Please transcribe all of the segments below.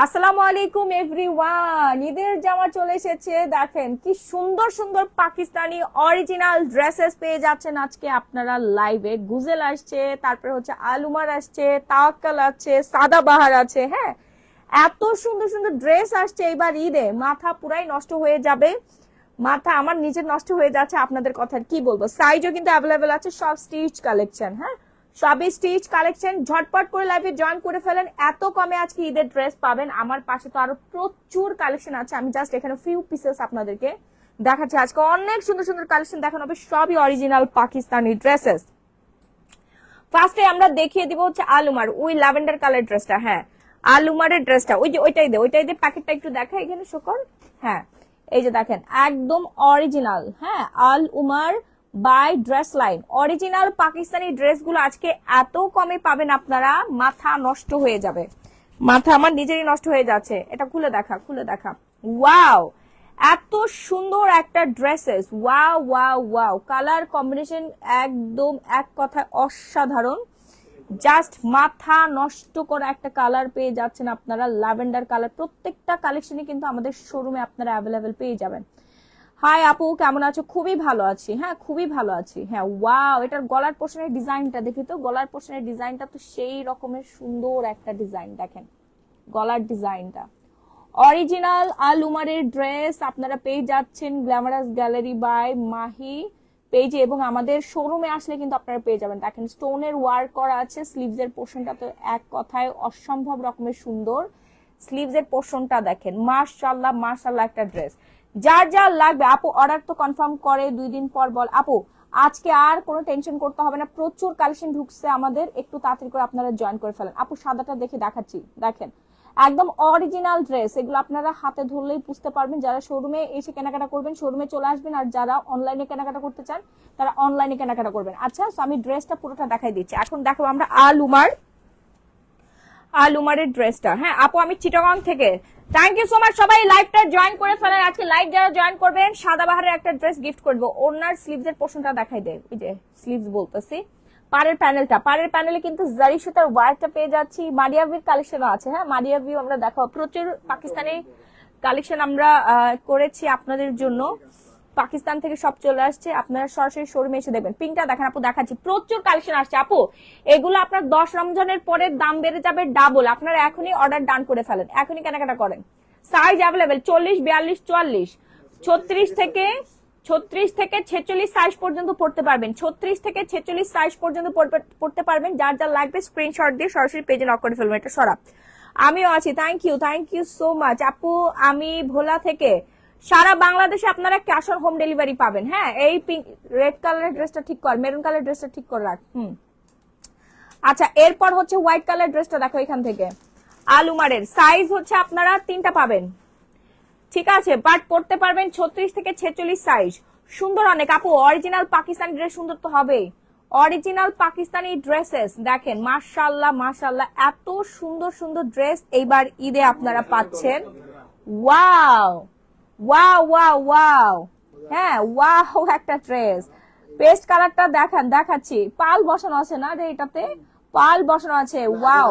আসসালামু আলাইকুম এভরিওয়ান। ঈদের জামা চলে এসেছে, দেখেন কি সুন্দর সুন্দর পাকিস্তানি অরিজিনাল ড্রেসেস পেয়ে যাচ্ছেন আজকে আপনারা লাইভে। গুজেল আসছে, তারপরে হচ্ছে আলুমার আসছে, তাওয়াক্কাল আছে, সাদাবাহার আছে। হ্যাঁ, এত সুন্দর সুন্দর ড্রেস আসছে এবার ঈদে, মাথা পুরাই নষ্ট হয়ে যাবে। মাথা আমার নিজের নষ্ট হয়ে যাচ্ছে, আপনাদের কথা কি বলবো। সাইজও কিন্তু অ্যাভেলেবেল আছে, সব স্টিচ কালেকশন। হ্যাঁ, সবই স্টিচ কালেকশন। ঝটপট করে লাইভে জয়েন করে ফেলেন, এত কমে আজকে ঈদের ড্রেস পাবেন। আমার পাশে তো আরো প্রচুর কালেকশন আছে, আমি জাস্ট এখানে ফিউ পিসেস আপনাদেরকে দেখাচ্ছি। আজকে অনেক সুন্দর সুন্দর কালেকশন দেখানো হবে, সবই অরিজিনাল পাকিস্তানি ড্রেসেস। ফার্স্টে আমরা দেখিয়ে দিব হচ্ছে আলুমার ওই ল্যাভেন্ডার কালার ড্রেসটা। হ্যাঁ, আলুমারের ড্রেসটা ওই যে ওইটাই দে প্যাকেটটা একটু দেখা এখানে শোকর। হ্যাঁ, এই যে দেখেন একদম অরিজিনাল। হ্যাঁ, Al Umar by dress line original Pakistani ড্রেসগুলো আজকে এত কমে পাবেন আপনারা, মাথা নষ্ট হয়ে যাবে। মাথা আমার নিজেরই নষ্ট হয়ে যাচ্ছে। এটা খুলে দেখা। ওয়াও, এত সুন্দর একটা dresses. Wow wow wow, colour combination একদম এক কথায় অসাধারণ। জাস্ট মাথা নষ্ট করা একটা কালার পেয়ে যাচ্ছেন আপনারা, ল্যাভেন্ডার কালার। প্রত্যেকটা কালেকশনই কিন্তু আমাদের শোরুমে আপনারা অ্যাভেলেবেল পেয়ে যাবেন। হাই আপু, কেমন আছো? খুবই ভালো আছি। হ্যাঁ, খুবই ভালো আছি। হ্যাঁ, ওয়াও, এটার গলার পোর্শনের ডিজাইনটা দেখি তো। গলার পোর্শনের ডিজাইনটা তো সেই রকমের সুন্দর একটা ডিজাইন। দেখেন গলার ডিজাইনটা অরিজিনাল আল উমারের ড্রেস আপনারা পেয়ে যাচ্ছেন গ্ল্যামারাস গ্যালারি বাই মাহি পেজে, এবং আমাদের শোরুমে আসলে কিন্তু আপনারা পেয়ে যাবেন। দেখেন স্টোনের ওয়ার্ক করা আছে, স্লিভস এর পোর্শনটা তো এক কথায় অসম্ভব রকমের সুন্দর। স্লিভস এর পোর্শনটা দেখেন, মাশাআল্লাহ মাশাআল্লাহ একটা ড্রেস। যার যার লাগবে আপু অর্ডার তো কনফার্ম করে 2 দিন পর বল। আপু আজকে আর কোনো টেনশন করতে হবে না, প্রচুর কালেকশন ঢুকছে আমাদের, একটু তাড়াতাড়ি করে আপনারা জয়েন করে ফেলেন। আপু সাদাটা দেখে দেখাচ্ছি, দেখেন একদম অরিজিনাল ড্রেস। এগুলো আপনারা হাতে ধরলেই বুঝতে পারবেন। যারা শোরুমে এসে কেনাকাটা করবেন শোরুমে চলে আসবেন, আর যারা অনলাইনে কেনাকাটা করতে চান তারা অনলাইনে কেনাকাটা করবেন। আচ্ছা, আমি ড্রেসটা পুরোটা দেখাই দিচ্ছি। এখন দেখাবো আমরা আলুমারের ড্রেসটা। হ্যাঁ আপু, আমি চিটাগং থেকে। Thank you so much. সবাই লাইভটা জয়েন করে ফেলেন। আজকে লাইভ যারা জয়েন করবেন সাদাবাহারের একটা ড্রেস গিফট করবো। ওনার স্লিভস এর পোর্শনটা দেখাই দেয়, ওই যে স্লিভস বলতেছি, পাড়ের প্যানেলে কিন্তু জারি সুতার ওয়ার্কটা পেয়ে যাচ্ছি। মারিয়াভির কালেকশনও আছে। হ্যাঁ, মারিয়াভিও আমরা দেখাবো। প্রচুর পাকিস্তানি কালেকশন আমরা করেছি আপনাদের জন্য। পাকিস্তান থেকে সব চলে আসছে, আপনারা সরাসরি শোরুমে এসে দেখবেন। পিঙ্কটা দেখেন আপু, দেখাচ্ছি প্রচুর কালেকশন আসছে আপু। এগুলো আপনার 10 রমজানের পরে দাম বেড়ে যাবে ডাবল। আপনারা এখনই অর্ডার ডান করে ফেলেন, এখনই কেনাকাটা করেন। সাইজ অ্যাভেলেবেল 40, 42, 44, 36 থেকে 46 সাইজ পর্যন্ত পড়তে পারবেন। 36 থেকে 46 সাইজ পর্যন্ত পড়তে পারবেন। যার যা লাগবে স্ক্রিনশট দিয়ে সরাসরি পেজে নক করে ফেলবেন। এটা সরাব, আমিও আছি। থ্যাংক ইউ সো মাচ আপু। আমি ভোলা থেকে। সারা বাংলাদেশে আপনারা ক্যাশ অন হোম ডেলিভারি পাবেন। হ্যাঁ, এই পিঙ্ক রেড কালারের ড্রেসটা ঠিক কর, মেরুন কালার ড্রেসটা ঠিক করে রাখ। আচ্ছা, এরপর হচ্ছে হোয়াইট কালার ড্রেসটা দেখো এখান থেকে। আলুমারের সাইজ হচ্ছে আপনারা 3টা পাবেন, ঠিক আছে, বাট পড়তে পারবেন 36 থেকে 46 সাইজ। সুন্দর অনেক আপু, অরিজিনাল পাকিস্তানি ড্রেস সুন্দর তো হবে। অরিজিনাল পাকিস্তানি ড্রেসেস দেখেন, মাশাআল্লাহ মাশাআল্লাহ, এত সুন্দর সুন্দর ড্রেস এইবার ঈদে আপনারা পাচ্ছেন। ওয়াও ওয়াও ওয়াও ওয়াও, হ্যাঁ ওয়াও একটা ড্রেস। পেস্ট কালারটা দেখাচ্ছি। পাল বসানো আছে না রে, এটাতে পাল বসানো আছে। ওয়াও,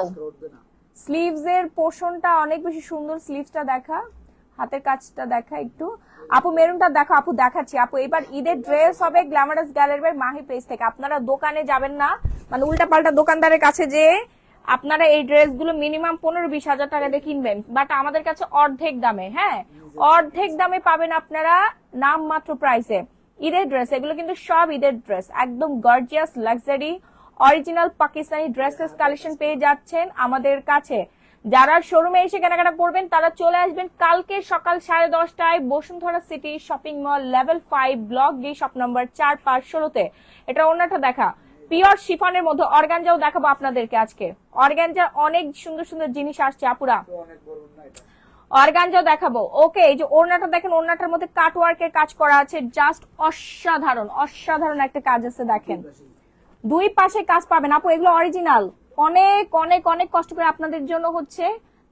স্লিভস এর পোর্শনটা অনেক বেশি সুন্দর। স্লিভসটা দেখা, হাতের কাজটা দেখা একটু। আপু মেরুনটা দেখো আপু, দেখাচ্ছি আপু। এবার ঈদের ড্রেস হবে গ্ল্যামারাস গ্যালারির মাহি পেজ থেকে। আপনারা দোকানে যাবেন না, মানে উল্টা পাল্টা দোকানদারের কাছে যে আপনারা এই ড্রেসগুলো মিনিমাম 15-20 হাজার টাকা দিয়ে কিনবেন, বাট আমাদের কাছে অর্ধেক দামে। হ্যাঁ, অর্ধেক দামে পাবেন আপনারা, নাম মাত্র প্রাইসে। ঈদের ড্রেস এগুলো কিন্তু সব ঈদের ড্রেস, একদম gorgeous luxury original Pakistani dresses collection পেয়ে যাচ্ছেন আমাদের কাছে। যারা শোরুমে এসে কেনাকাটা করবেন তারা চলে আসবেন কালকে সকাল 10:30টায় Bashundhara city shopping mall level 5 block D shop number 4-5-16-তে। এটা অন্যটা দেখা, পিওর শিফনের মধ্যে অর্গানজাও দেখাবো আপনাদেরকে আজকে। অর্গানজার অনেক সুন্দর সুন্দর জিনিস আসছে আপুরা, অর্গানজাও দেখাবো। ওকে, এই যে ওড়নাটা দেখেন, ওড়নাটার মধ্যে কাট ওয়ার্কের কাজ করা আছে, জাস্ট অসাধারণ অসাধারণ একটা কাজ আছে। দেখেন দুই পাশে কাজ পাবেন আপু, এগুলো অরিজিনাল। অনেক অনেক অনেক কষ্ট করে আপনাদের জন্য হচ্ছে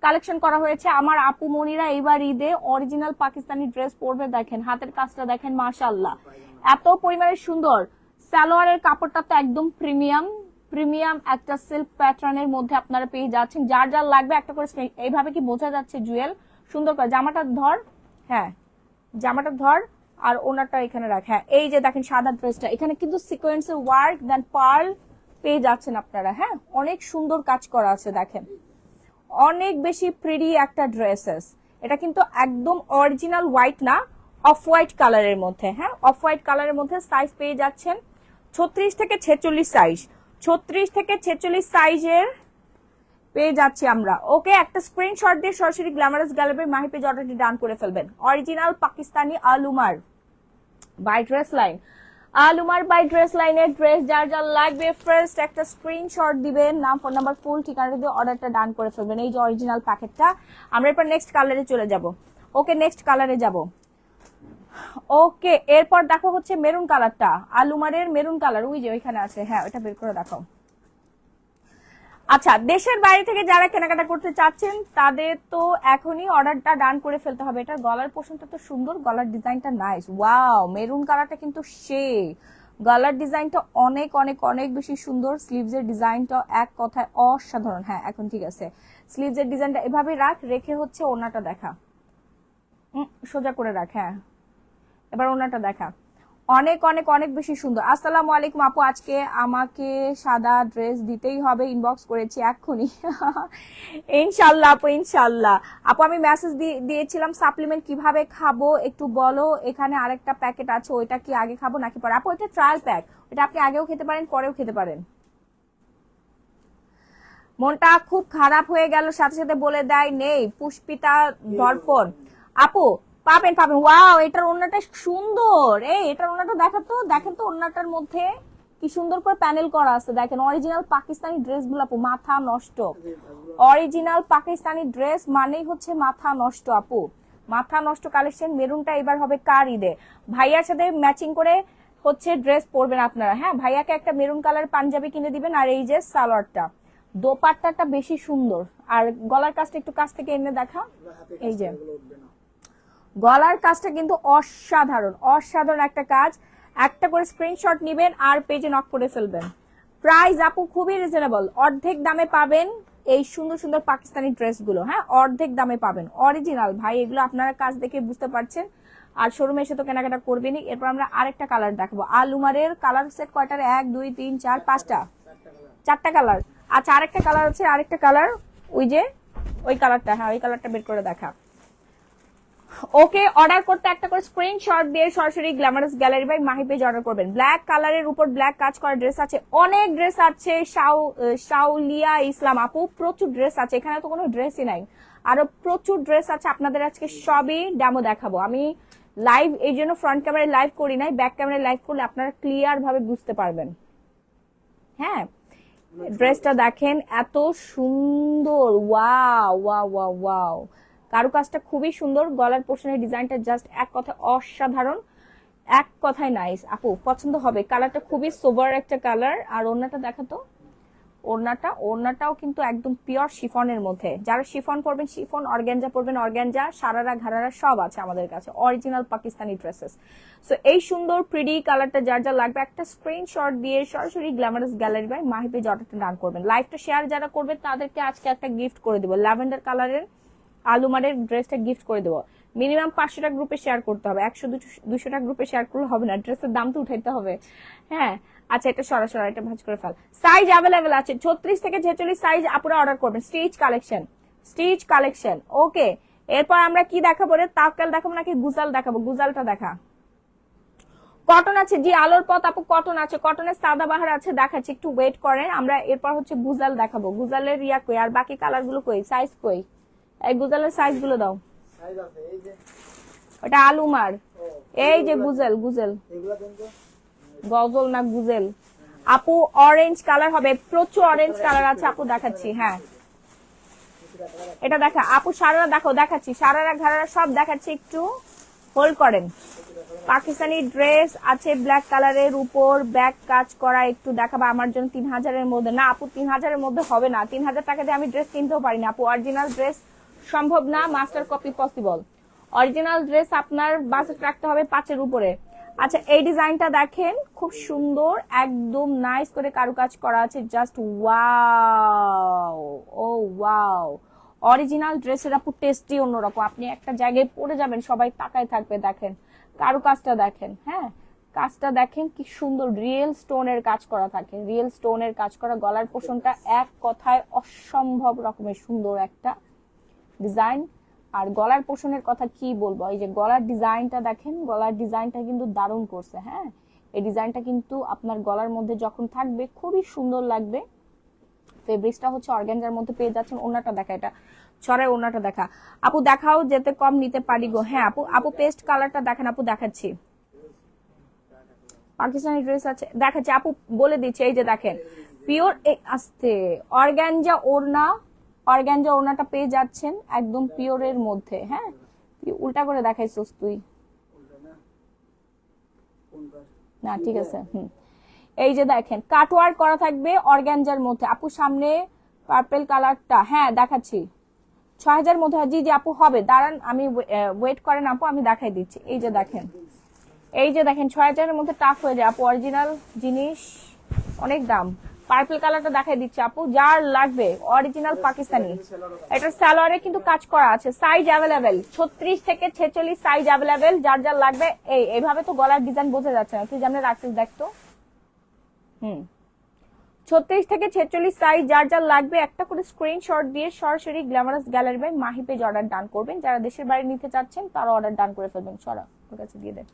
কালেকশন করা হয়েছে। আমার আপু মনিরা এবার ঈদে অরিজিনাল পাকিস্তানি ড্রেস পরবে। দেখেন হাতের কাজটা দেখেন, মাশাআল্লাহ এত পরিমাণে সুন্দর। সালোয়ারের কাপড়টা তো একদম প্রিমিয়াম একটা সিল্ক প্যাটার্নের মধ্যে আপনারা পেয়ে যাচ্ছেন। যার যার লাগবে একটা করে এইভাবে কি বোঝা যাচ্ছে জুয়েল? সুন্দর করে জামাটা ধর, হ্যাঁ জামাটা ধর, আর ওনাটা এখানে রাখ। হ্যাঁ এই যে দেখেন সাদা ড্রেসটা, এখানে কিন্তু সিকোয়েন্সের ওয়ার্ক দেন পার্ল পেয়ে যাচ্ছেন আপনারা। হ্যাঁ অনেক সুন্দর কাজ করা আছে, দেখেন অনেক বেশি প্রিটি একটা ড্রেসেস। এটা কিন্তু একদম অরিজিনাল হোয়াইট না, অফ হোয়াইট কালারের মধ্যে। হ্যাঁ অফ হোয়াইট কালারের মধ্যে সাইজ পেয়ে যাচ্ছেন 36 থেকে 46 সাইজ, 36 থেকে 46 সাইজের পেয়ে যাচ্ছি আমরা। ওকে, একটা স্ক্রিনশট দিয়ে সরাসরি গ্ল্যামারাস গ্যালারি মাহি পেজ অর্ডারটি ডান করে ফেলবেন। Original Pakistani Alumar by dress line, Alumar by dress লাইনের ড্রেস যার যার লাগবে ফার্স্ট একটা স্ক্রিনশট দিবেন, নাম ফোন নাম্বার ফুল ঠিকানা দিয়ে অর্ডারটা ডান করে ফেলবেন। এই যে অরিজিনাল প্যাকেটটা। আমরা এরপর নেক্সট কালারে চলে যাব। ওকে নেক্সট কালারে যাব। ওকে এরপর দেখো হচ্ছে মেরুন কালারটা, আলুমারের মেরুন কালার, ওই যে ওইখানে আছে, হ্যাঁ ওটা বের করে দেখো। আচ্ছা দেশের বাইরে থেকে যারা কেনাকাটা করতে চাচ্ছেন তাদের তো এখনই অর্ডারটা ডান করে ফেলতে হবে। এটার গলার পোর্শনটা তো সুন্দর, গলার ডিজাইনটা নাইস, ওয়াও মেরুন কালারটা কিন্তু সেই গলার ডিজাইনটা অনেক অনেক অনেক বেশি সুন্দর। স্লিভস এর ডিজাইনটা এক কথায় অসাধারণ। হ্যাঁ এখন ঠিক আছে, স্লিভস এর ডিজাইনটা এভাবে রেখে হচ্ছে ওনাটা দেখা, সোজা করে রাখ। হ্যাঁ এবার ওনাটা দেখা, অনেক অনেক অনেক বেশি সুন্দর। আসসালামু আলাইকুম আপু, আজকে আমাকে সাদা ড্রেস দিতেই হবে, ইনবক্স করেছি এক্ষুনি। ইনশাল্লাহ আপু ইনশাল্লাহ। আপু আমি মেসেজ দিয়েছিলাম সাপ্লিমেন্ট কিভাবে খাবো একটু বলো। এখানে আরেকটা প্যাকেট আছে, ওইটা কি আগে খাবো নাকি পরে? আপু এটা ট্রায়াল প্যাক, ওটা আপনি আগেও খেতে পারেন পরেও খেতে পারেন। মনটা খুব খারাপ হয়ে গেল সাথে সাথে বলে দেয় নেই পুষ্পিতা দর্পণ। আপু পাবেন পাবেন, ওয়াও এটার ওড়নাটা সুন্দর। এটার ওড়নাটা দেখাতো, দেখেন তো ওড়নাটার মধ্যে কি সুন্দর করে প্যানেল করা আছে, দেখেন অরিজিনাল পাকিস্তানি ড্রেস গুলো আপু মাথা নষ্ট। অরিজিনাল পাকিস্তানি ড্রেস মানেই হচ্ছে মাথা নষ্ট আপু, মাথা নষ্ট কালেকশন। মেরুনটা এবার হবে কার ঈদে, ভাইয়ার সাথে ম্যাচিং করে হচ্ছে ড্রেস পরবেন আপনারা। হ্যাঁ ভাইয়াকে একটা মেরুন কালার পাঞ্জাবি কিনে দিবেন, আর এই যে সালোয়ারটা, দোপাট্টাটা বেশি সুন্দর। আর গলার কাজটা একটু কাছ থেকে এনে দেখা, এই যে গলার কাজটা কিন্তু অসাধারণ অসাধারণ একটা কাজ। একটা করে স্ক্রিনশট নিবেন আর পেজে নক করে ফেলবেন। প্রাইস আপু খুবই রিজনেবল, অর্ধেক দামে পাবেন এই সুন্দর সুন্দর পাকিস্তানি ড্রেসগুলো। হ্যাঁ অর্ধেক দামে পাবেন, অরিজিনাল ভাই এগুলো আপনারা কাজ দেখে বুঝতে পারছেন। আর শোরুমে এসে তো কেনাকাটা করবেনই। এরপর আমরা আরেকটা কালার দেখাবো। আলুমারের কালার সেট কয়টার? 1 2 3 4 5টা, 4টা কালার। আচ্ছা আরেকটা কালার আছে, আরেকটা কালার ওই যে ওই কালারটা, হ্যাঁ ওই কালারটা বের করে দেখা। ওকে অর্ডার করতে একটা করে স্ক্রিনশট দিয়ে সরাসরি glamorous gallery by Mahi page order করবেন। ব্ল্যাক কালারের উপর ব্ল্যাক কাজ করা ড্রেস আছে, অনেক ড্রেস আছে। শাউলিয়া ইসলাম আপু প্রচুর ড্রেস আছে, এখানে তো কোনো ড্রেসই নাই, আরো প্রচুর ড্রেস আছে। আপনাদের আজকে সবই ডেমো দেখাবো আমি লাইভ, এই জন্য ফ্রন্ট ক্যামেরায় লাইভ করি নাই, ব্যাক ক্যামেরায় লাইভ করলে আপনারা ক্লিয়ার ভাবে বুঝতে পারবেন। হ্যাঁ ড্রেসটা দেখেন এত সুন্দর, ওয়াও ওয়াও ওয়াও ওয়াও, কারুকাজটা খুবই সুন্দর। গলার পোর্শনের ডিজাইনটা জাস্ট এক কথায় অসাধারণ, এক কথায় নাইস। আপু পছন্দ হবে, কালারটা খুবই সোবার একটা কালার। আর ওড়নাটা দেখাতো, ওড়নাটাও কিন্তু একদম পিওর শিফনের মধ্যে। যারা শিফন পরবেন শিফন, অর্গ্যানজা পরবেন অর্গ্যানজা, সারারা ঘাড়ারা সব আছে আমাদের কাছে, অরিজিনাল পাকিস্তানি ড্রেসেস। সো এই সুন্দর প্রিটি কালারটা যার যা লাগবে একটা স্ক্রিনশট দিয়ে সরাসরি glamorous gallery by Mahi page অর্ডারটা ডান করবেন। লাইভটা শেয়ার যারা করবে তাদেরকে আজকে একটা গিফট করে দেবো, ল্যাভেন্ডার কালারের আলুমারের ড্রেসটা গিফট করে দেবো। মিনিমাম 500টা গ্রুপে শেয়ার করতে হবে, 100-200টা গ্রুপে শেয়ার করলে হবে না, ড্রেসের দাম তো উঠাইতে হবে। হ্যাঁ আচ্ছা এটা সরাসরি এটা ভাঁজ করে ফেল। সাইজ অ্যাভেলেবেল আছে 36 থেকে 46 সাইজ আপুরা অর্ডার করবেন। স্টিচ কালেকশন ওকে। এরপর আমরা কি দেখাবো রে, তাওয়াক্কাল দেখাবো নাকি গুজাল দেখাবো? গুজালটা দেখা। কটন আছে জি, আলোর পথ আপু কটন আছে, কটনের সাদা বাহার আছে, দেখাচ্ছি একটু ওয়েট করেন। আমরা এরপর হচ্ছে গুজাল দেখাবো। গুজালের ইয়া কই আর বাকি কালার গুলো কই, সাইজ কই? এই গুজালের সাইজ গুলো দাও। ওটা আলুমার, এই যে গুজেল গজল না গুজেল আপু। অরেঞ্জ কালার হবে, প্রচুর অরেঞ্জ কালার আছে আপু, দেখাচ্ছি। হ্যাঁ এটা দেখা আপু, সারারা দেখো, দেখাচ্ছি সারারা ঘাড়ারা সব দেখাচ্ছি, একটু হোল্ড করেন। পাকিস্তানি ড্রেস আছে ব্ল্যাক কালারের উপর ব্যাক কাজ করা, একটু দেখাবো আমার জন্য। 3000-এর মধ্যে না আপু, 3000-এর মধ্যে হবে না, 3000 টাকা দিয়ে আমি ড্রেস কিনতেও পারি না আপু। অরিজিনাল ড্রেস সম্ভব না, master copy possible. Original dress আপনার বাজেট রাখতে হবে 5-এর উপরে। আচ্ছা এই ডিজাইনটা দেখেন, খুব সুন্দর, একদম নাইস করে কারুকাজ করা আছে, জাস্ট ওয়াও, ও ওয়াও। অরিজিনাল ড্রেসের আপু টেস্টই অন্যরকম, আপনি একটা জায়গায় পরে যাবেন সবাই তাকায় থাকবে। দেখেন কারুকাজটা দেখেন, হ্যাঁ কাজটা দেখেন কি সুন্দর, রিয়েল স্টোনের কাজ করা থাকে, রিয়েল স্টোনের কাজ করা। গলার পোষণটা এক কথায় অসম্ভব রকমের সুন্দর একটা ডিজাইন। আর গলার পোষণের কথা কি বলবো, এই যে গলার ডিজাইনটা দেখেন, গলার ডিজাইনটা কিন্তু দারুণ করছে। হ্যাঁ এই ডিজাইনটা কিন্তু আপনার গলার মধ্যে যখন থাকবে খুবই সুন্দর লাগবে। ফেব্রিক্সটা হচ্ছে অর্গানজার মধ্যে পেয়ে যাচ্ছেন। ওনাটা দেখা, এটা ছড়ায় ওনাটা দেখা। আপু দেখাও, যেতে কম নিতে পারি গো। হ্যাঁ আপু, আপু পেস্ট কালারটা দেখেন আপু, দেখাচ্ছি। পাকিস্তানি ড্রেস আছে, দেখাচ্ছি আপু, বলে দিচ্ছি। এই যে দেখেন পিওর আস্তে অর্গানজা ওড়না, অর্গানজা ওড়নাটা পেয়ে যাচ্ছেন একদম পিওরের মধ্যে। হ্যাঁ উল্টা করে দেখাইছস তুই, না ঠিক আছে। এই যে দেখেন কাটওয়ার্ক করা থাকবে অর্গানজার মধ্যে। আপু সামনে পার্পল কালারটা, হ্যাঁ দেখাচ্ছি 6000 মধ্যে। জি জি আপু হবে, দাঁড়ান আমি ওয়েট করেন আপু, আমি দেখাই দিচ্ছি। এই যে দেখেন, এই যে দেখেন 6000 এর মধ্যে টাফ হয়ে যায় আপু, অরিজিনাল জিনিস অনেক দাম। পার্পল কালারটা দেখাই দিচ্ছি আপু, যার লাগবে অরিজিনাল পাকিস্তানি। এটা সালোয়ারে কিন্তু কাজ করা আছে, সাইজ অ্যাভেলেবেল 36 থেকে 46 সাইজ অ্যাভেলেবেল, যার যার লাগবে। এইভাবে তো গলার ডিজাইন বোঝা যাচ্ছে না, তুই যেমন রাখছিস দেখতো। 36 থেকে 46 সাইজ, যার যার লাগবে একটা করে স্ক্রিনশট দিয়ে সরাসরি glamorous gallery by Mahi page order done করবেন। যারা দেশের বাইরে নিতে চাচ্ছেন তারা অর্ডার ডান করে ফেলবেন, সরা ওর কাছে দিয়ে দেন।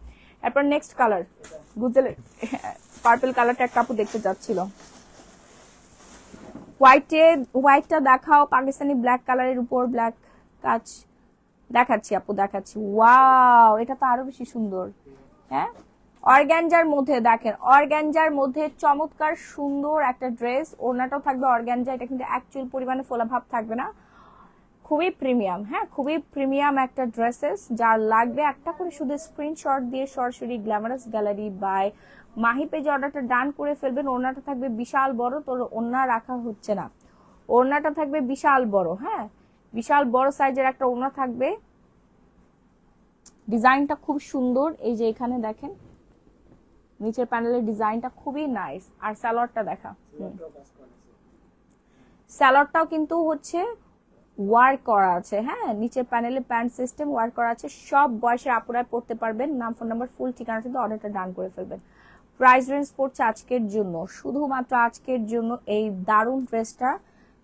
এরপর নেক্সট কালার, গুজেলের পার্পল কালারটা এক কাপড় দেখতে যাচ্ছিল। হোয়াইটটা দেখাও, পাকিস্তানি ব্ল্যাক কালারের উপর ব্ল্যাক কাজ দেখাচ্ছি আপু, দেখাচ্ছি। ওয়াও এটা তো আরো বেশি সুন্দর। হ্যাঁ অর্গানজার মধ্যে দেখেন, অর্গানজার মধ্যে চমৎকার সুন্দর একটা ড্রেস, ওড়নাটাও থাকবে অর্গানজা। এটা কিন্তু অ্যাকচুয়াল পরিমাণে ফোলা ভাব থাকবে না, খুবই প্রিমিয়াম। হ্যাঁ খুবই প্রিমিয়াম একটা ড্রেসেস, যার লাগবে একটা করে শুধু স্ক্রিনশট দিয়ে সরাসরি গ্ল্যামারাস গ্যালারি বাই মাহি পেজে অর্ডারটা ডান করে ফেলবেন। ওড়নাটা থাকবে বিশাল বড়, তোর ওড়না রাখা হচ্ছে না, ওড়নাটা থাকবে বিশাল বড়। হ্যাঁ বিশাল বড় সাইজের একটা ওড়না থাকবে। ডিজাইনটা খুব সুন্দর, এই যে এখানে দেখেন নিচের প্যানেলের ডিজাইনটা খুবই নাইস। আর সালোয়ারটা দেখা, সালোয়ারটাও কিন্তু হচ্ছে ওয়ার্ক করা আছে। হ্যাঁ নিচের প্যানেলে প্যান্ট সিস্টেম ওয়ার্ক করা আছে, সব বয়সের আপুরাই পড়তে পারবেন। নাম ফোন নাম্বার ফুল ঠিকানা কিন্তু অর্ডারটা ডান করে ফেলবেন। প্রাইস রেঞ্জ পড়ছে আজকের জন্য, শুধুমাত্র আজকের জন্য এই দারুণ ড্রেসটা,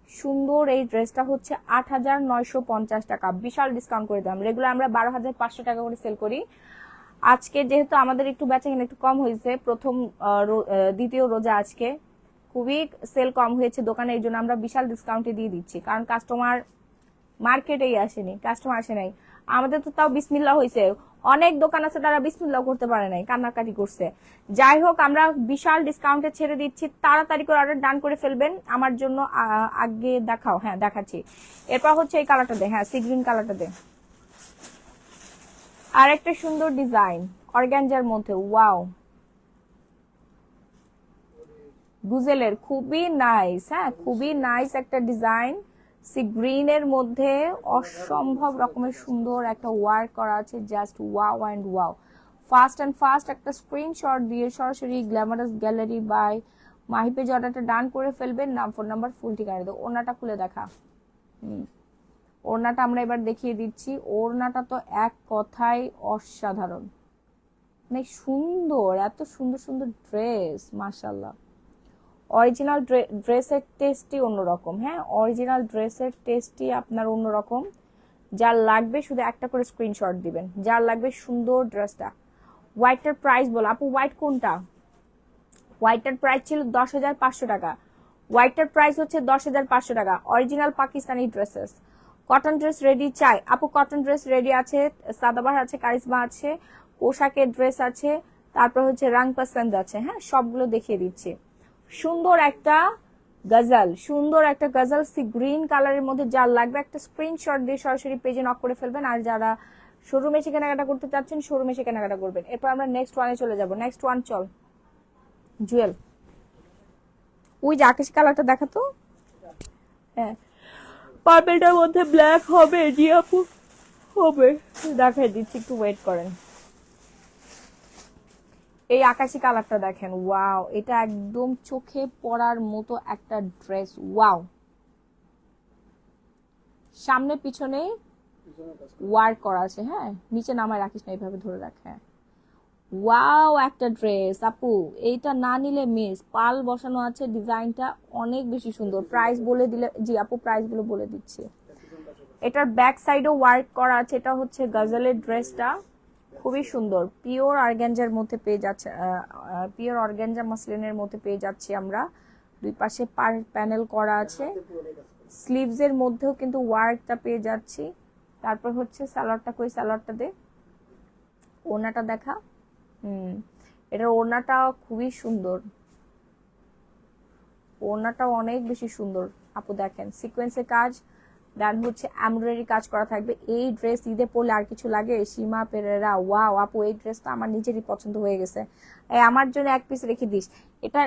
সুন্দর এই ড্রেসটা হচ্ছে 8950 টাকা, বিশাল ডিসকাউন্ট করে দিলাম। রেগুলার আমরা 12500 টাকা করে সেল করি। আজকে যেহেতু আমাদের একটু বেচাকেনা একটু কম হয়েছে, প্রথম দ্বিতীয় রোজা আজকে খুবই সেল কম হয়েছে দোকানে, এই জন্য আমরা বিশাল ডিসকাউন্টে দিয়ে দিচ্ছি, কারণ কাস্টমার মার্কেটেই আসেনি, কাস্টমার আসে নাই। আমাদের তো তাও বিসমিল্লাহ হয়েছে, অনেক দোকান আছে তারা বিসমিল্লাহ করতে পারে নাই, কান্নাকাটি করছে। যাই হোক আমরা বিশাল ডিসকাউন্টে ছেড়ে দিচ্ছি, তাড়াতাড়ি করে অর্ডার ডান করে ফেলবেন আমার জন্য। আগে দেখাও, হ্যাঁ দেখাচ্ছি। এরপর হচ্ছে এই কালারটা দে, হ্যাঁ সি গ্রিন কালারটা দে। আর একটা সুন্দর ডিজাইন অর্গানজার মধ্যে, ওয়াও গুজেলের, খুবই নাইস। হ্যাঁ খুবই নাইস একটা ডিজাইন, সি গ্রিন এর মধ্যে অসম্ভব রকমের সুন্দর একটা ওয়ার্ক করা আছে, just wow and wow. Fast and fast একটা স্ক্রিনশট দিয়ে সরাসরি glamorous gallery by Mahi page অর্ডারটা ডান করে ফেলবেন। নাম ফোন নাম্বার ফুল ঠিকানা দাও। ওড়নাটা খুলে দেখা, ওড়নাটা আমরা এবার দেখিয়ে দিচ্ছি। ওড়নাটা তো এক কথায় অসাধারণ, অনেক সুন্দর, এত সুন্দর সুন্দর ড্রেস, মাশাআল্লাহ। অরিজিনাল ড্রেসের টেস্টই অন্যরকম। হ্যাঁ অরিজিনাল ড্রেসের টেস্টই আপনার অন্যরকম। যার লাগবে শুধু একটা করে স্ক্রিনশট দিবেন, যার লাগবে সুন্দর ড্রেসটা। হোয়াইটটার প্রাইস বলো আপু, হোয়াইট কোনটা? হোয়াইটটার প্রাইস ছিল 10,500 টাকা, হোয়াইটটার প্রাইস হচ্ছে 10,500 টাকা। Original Pakistani dresses, cotton dress ready চাই আপু? কটন ড্রেস রেডি আছে, সাদাবাহার আছে, কারিজমা আছে, পোশাকের ড্রেস আছে, তারপর হচ্ছে রাং পছন্দ আছে। হ্যাঁ সবগুলো দেখিয়ে দিচ্ছি। সুন্দর একটা গজল, সুন্দর একটা গজল সি গ্রিন কালারের মধ্যে, যার লাগবে একটা স্ক্রিনশট দিয়ে সরাসরি পেজে নক করে ফেলবেন। আর যারা শোরুমে এসে কেনাকাটা করতে চাচ্ছেন শোরুমে এসে কেনাকাটা করবেন। এরপর আমরা নেক্সট ওয়ানে চলে যাব। নেক্সট ওয়ান চল, জুয়েল ওই যে আকাশি কালারটা দেখাতো। হ্যাঁ পার্পেলটার মধ্যে ব্ল্যাক হবে, জি আপু হবে, দেখাই দিচ্ছি, একটু ওয়েট করেন। এই আকাশি কালারটা দেখেন, ওয়াও, এটা একদম চোখে পড়ার মতো একটা ড্রেস। ওয়াও, সামনে পিছনে ওয়ার্ক করা আছে। হ্যাঁ, নিচে নামায় রাখিস না, এইভাবে ধরে রাখ। হ্যাঁ, ওয়াও, একটা ড্রেস আপু, এইটা না নিলে মিস। পাল বসানো আছে, ডিজাইনটা অনেক বেশি সুন্দর। প্রাইস বলে দিলে, জি আপু প্রাইস গুলো বলে দিচ্ছি। এটার ব্যাক সাইডও ওয়ার্ক করা আছে। এটা হচ্ছে গজলের ড্রেসটা, খুবই সুন্দর। পিওর অর্গানজার মধ্যে পেয়ে যাচ্ছে, পিওর অর্গানজা মাসলিনের মধ্যে পেয়ে যাচ্ছি আমরা। দুই পাশে প্যানেল করা আছে। স্লিভস এর মধ্যেও কিন্তু ওয়ার্কটা পেয়ে যাচ্ছি। তারপর হচ্ছে সালোয়ারটা, কই সালোয়ারটা দে, ওড়নাটা দেখা। এটার ওড়নাটা খুবই সুন্দর, ওড়নাটাও অনেক বেশি সুন্দর আপু। দেখেন সিকোয়েন্সের কাজ, দেন হচ্ছে এমব্রয়ডারি কাজ করা থাকবে। এই ড্রেস ঈদে পরলে আর কিছু লাগে? সীমা পেরেরা, ওয়াও আপু, এই ড্রেসটা আমার নিজেরই পছন্দ হয়ে গেছে। আমার জন্য এক পিস রেখে দিস। এটা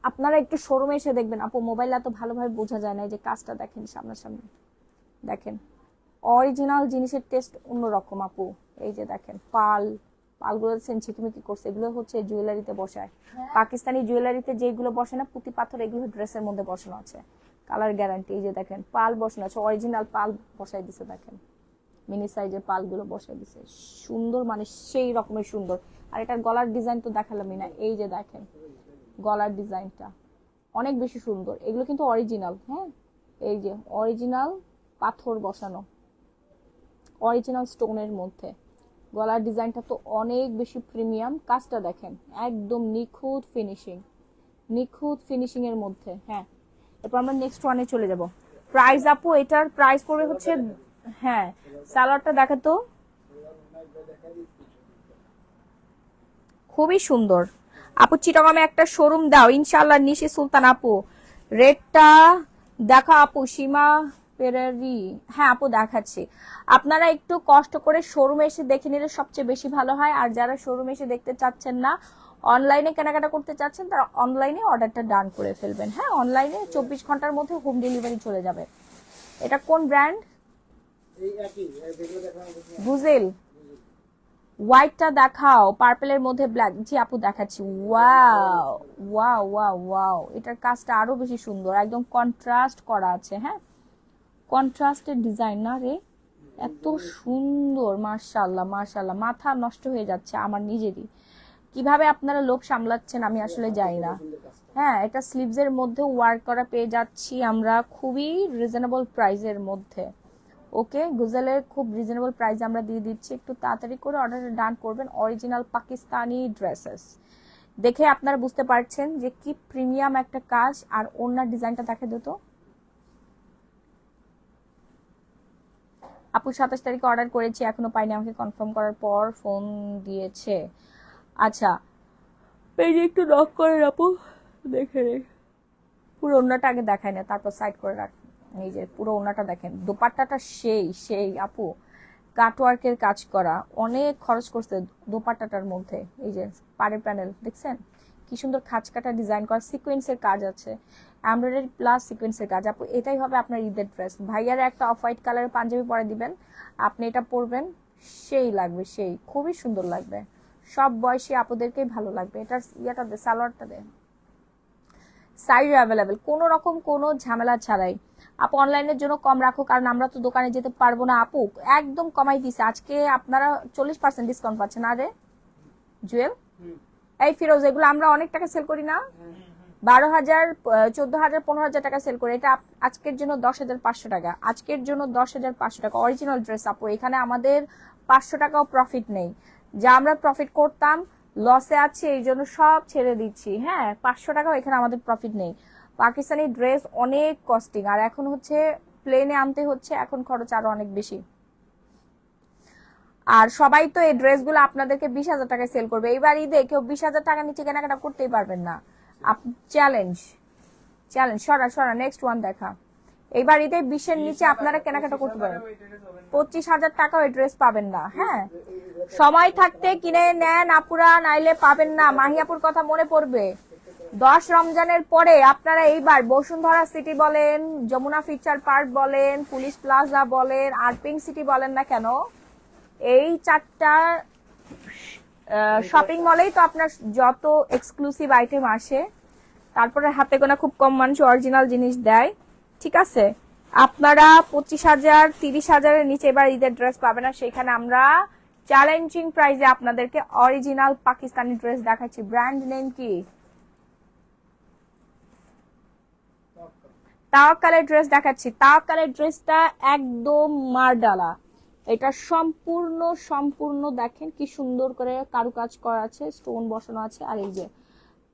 আপনারা একটু শোরুমে এসে দেখবেন আপু, মোবাইলে এত ভালোভাবে বোঝা যায় না। যে কাজটা দেখেন সামনাসামনি, দেখেন অরিজিনাল জিনিসের টেস্ট অন্যরকম আপু। এই যে দেখেন পালগুলো দেখছেন ঝিকিমিকি করছে, এগুলো হচ্ছে জুয়েলারিতে বসায়। পাকিস্তানি জুয়েলারিতে যেগুলো বসে না পুঁতি পাথর, এগুলো ড্রেসের মধ্যে বসানো আছে, কালার গ্যারান্টি। এই যে দেখেন পাল বসানো আছে, অরিজিনাল পাল বসাই দিছে। দেখেন মিনি সাইজের পালগুলো বসাই দিছে, সুন্দর, মানে সেই রকমের সুন্দর। আর এটার গলার ডিজাইন তো দেখালামই না, এই যে দেখেন গলার ডিজাইনটা অনেক বেশি সুন্দর। এগুলো কিন্তু অরিজিনাল। হ্যাঁ, এই যে অরিজিনাল পাথর বসানো, অরিজিনাল স্টোনের মধ্যে। গলার ডিজাইনটা তো অনেক বেশি প্রিমিয়াম। কাজটা দেখেন একদম নিখুঁত ফিনিশিং, নিখুঁত ফিনিশিং এর মধ্যে। হ্যাঁ, এরপর আমরা নেক্সট ওয়ানে চলে যাব। প্রাইস আপু, এটার প্রাইস পড়বে হচ্ছে, হ্যাঁ সালোয়ারটা দেখে তো, খুবই সুন্দর আপু। চিটাগামে একটা শোরুম দাও ইনশাআল্লাহ। নিশি সুলতান আপু, রেডটা দেখা আপু। সীমা পেরারি, হ্যাঁ আপু দেখাচ্ছি। আপনারা একটু কষ্ট করে শোরুমে এসে দেখে নিলে সবচেয়ে বেশি ভালো হয়। আর যারা শোরুমে এসে দেখতে চাচ্ছেন না, অনলাইনে কেনাকাটা করতে চাচ্ছেন, তারা অনলাইনে অর্ডারটা ডান করে ফেলবেন। হ্যাঁ, অনলাইনে 24 ঘন্টার মধ্যে হোম ডেলিভারি চলে যাবে। এটা কোন ব্র্যান্ড? গুজেল। হোয়াইটটা দেখাও, পার্পেলের মধ্যে ব্ল্যাক। জি আপু দেখাচ্ছি। ওয়াও ওয়াও ওয়াও ওয়াও, এটার কাজটা আরো বেশি সুন্দর, একদম কন্ট্রাস্ট করা আছে। হ্যাঁ, কন্ট্রাস্টের ডিজাইন না রে, এত সুন্দর, মাশাআল্লাহ মাশাআল্লাহ, মাথা নষ্ট হয়ে যাচ্ছে আমার নিজেরই। কিভাবে আপনারা লোভ সামলাচ্ছেন আমি আসলে জানি না। হ্যাঁ, এটা স্লিভস এর মধ্যে ওয়ার্ক করা পেয়ে যাচ্ছি আমরা, খুবই রিজনেবল প্রাইসের মধ্যে। ওকে, গুজেলের খুব রিজনেবল প্রাইস আমরা দিয়ে দিচ্ছি। একটু তাড়াতাড়ি করে অর্ডারটা ডান করবেন। অরিজিনাল পাকিস্তানি ড্রেসেস দেখে আপনারা বুঝতে পারছেন যে কি প্রিমিয়াম একটা কাজ। আর ওনার ডিজাইনটা দেখে দিত আপু। 27 তারিখে অর্ডার করেছি, এখনো পাইনি। আমাকে কনফার্ম করার পর ফোন দিয়েছে। আচ্ছা, পেজে একটু নক করেন আপু, দেখে রে। পুরো ওড়নাটা আগে দেখায় না, তারপর সাইড করে রাখ। এই যে পুরো ওড়নাটা দেখেন, দোপাট্টাটা সেই সেই আপু, কাটওয়ার্কের কাজ করা, অনেক খরচ করছে দোপাট্টাটার মধ্যে। এই যে পাড়ের প্যানেল দেখছেন কি সুন্দর খাঁজ কাটা ডিজাইন করা, সিকোয়েন্সের কাজ আছে, এমব্রয়ডারি প্লাস সিকোয়েন্সের কাজ। আপু এটাই হবে আপনার ঈদের ড্রেস। ভাইয়ার একটা অফ হোয়াইট কালারের পাঞ্জাবি পরে দিবেন, আপনি এটা পরবেন, সেই লাগবে, সেই খুবই সুন্দর লাগবে। সব বয়সী আপুদেরকেই ভালো লাগবে। এটার ইয়াটা দে, সালোয়ারটা দে। সাইজ অ্যাভেলেবেল, কোনো রকম কোনো ঝামেলা ছাড়াই। আপু অনলাইনের জন্য কম রাখো, কারণ আমরা তো দোকানে যেতে পারবো না। আপু একদম কমাই দিছে, আজকে আপনারা 40% ডিসকাউন্ট পাচ্ছেন। আরে জুয়েল, এই ফিরোজ, এগুলো আমরা অনেক টাকা সেল করি না, 12,000 14,000 15,000 টাকা সেল করি। এটা আজকের জন্য 10,500 টাকা, আজকের জন্য 10,500 টাকা অরিজিনাল ড্রেস। আপু এখানে আমাদের 500 টাকাও প্রফিট নেই। যা আমরা প্রফিট করতাম লসে আছে, এই জন্য সব ছেড়ে দিচ্ছি। হ্যাঁ, 500 টাকাও এখানে আমাদের প্রফিট নেই। পাকিস্তানি ড্রেস অনেক কস্টিং, আর এখন হচ্ছে প্লেনে আনতে হচ্ছে, এখন খরচ আরো অনেক বেশি। আর সবাই তো এই ড্রেসগুলো আপনাদেরকে 20,000 টাকায় সেল করবে। এইবার ঈদে কেউ 20,000 টাকা নিচে কেনাকাটা করতেই পারবেন না। চ্যালেঞ্জ চ্যালেঞ্জ, সরা সরা, নেক্সট ওয়ান দেখা। এইবার ঈদে 20-এর নিচে আপনারা কেনাকাটা করতে পারেন, 25,000 টাকাও এই ড্রেস পাবেন না। হ্যাঁ, সময় থাকতে কিনে নেন আপুরা, নাইলে পাবেন না। মাহিয়াপুর কথা মনে পড়বে। 10 রমজানের পরে আপনারা এইবার বসুন্ধরা সিটি বলেন, যমুনা ফিউচার পার্ক বলেন, পুলিশ প্লাজা বলেন, আর পিঙ্ক সিটি বলেন না কেন, এই 4টা শপিং মলেই তো আপনার যত এক্সক্লুসিভ আইটেম আসে, তারপরে হাতে গোনা খুব কম মানুষ অরিজিনাল জিনিস দেয়, ঠিক আছে। আপনারা 25,000 30,000-এর নিচে এবার ঈদের ড্রেস পাবে না, সেখানে আমরা চ্যালেঞ্জিং প্রাইসে আপনাদেরকে অরিজিনাল পাকিস্তানি ড্রেস দেখাচ্ছি। ব্র্যান্ড নেম কি? তাওয়াক্কালের ড্রেস দেখাচ্ছি। তাওয়াক্কালের ড্রেসটা একদম মারডালা, এটা সম্পূর্ণ সম্পূর্ণ দেখেন কি সুন্দর করে কারুকাজ করা আছে, স্টোন বসানো আছে, আর এই যে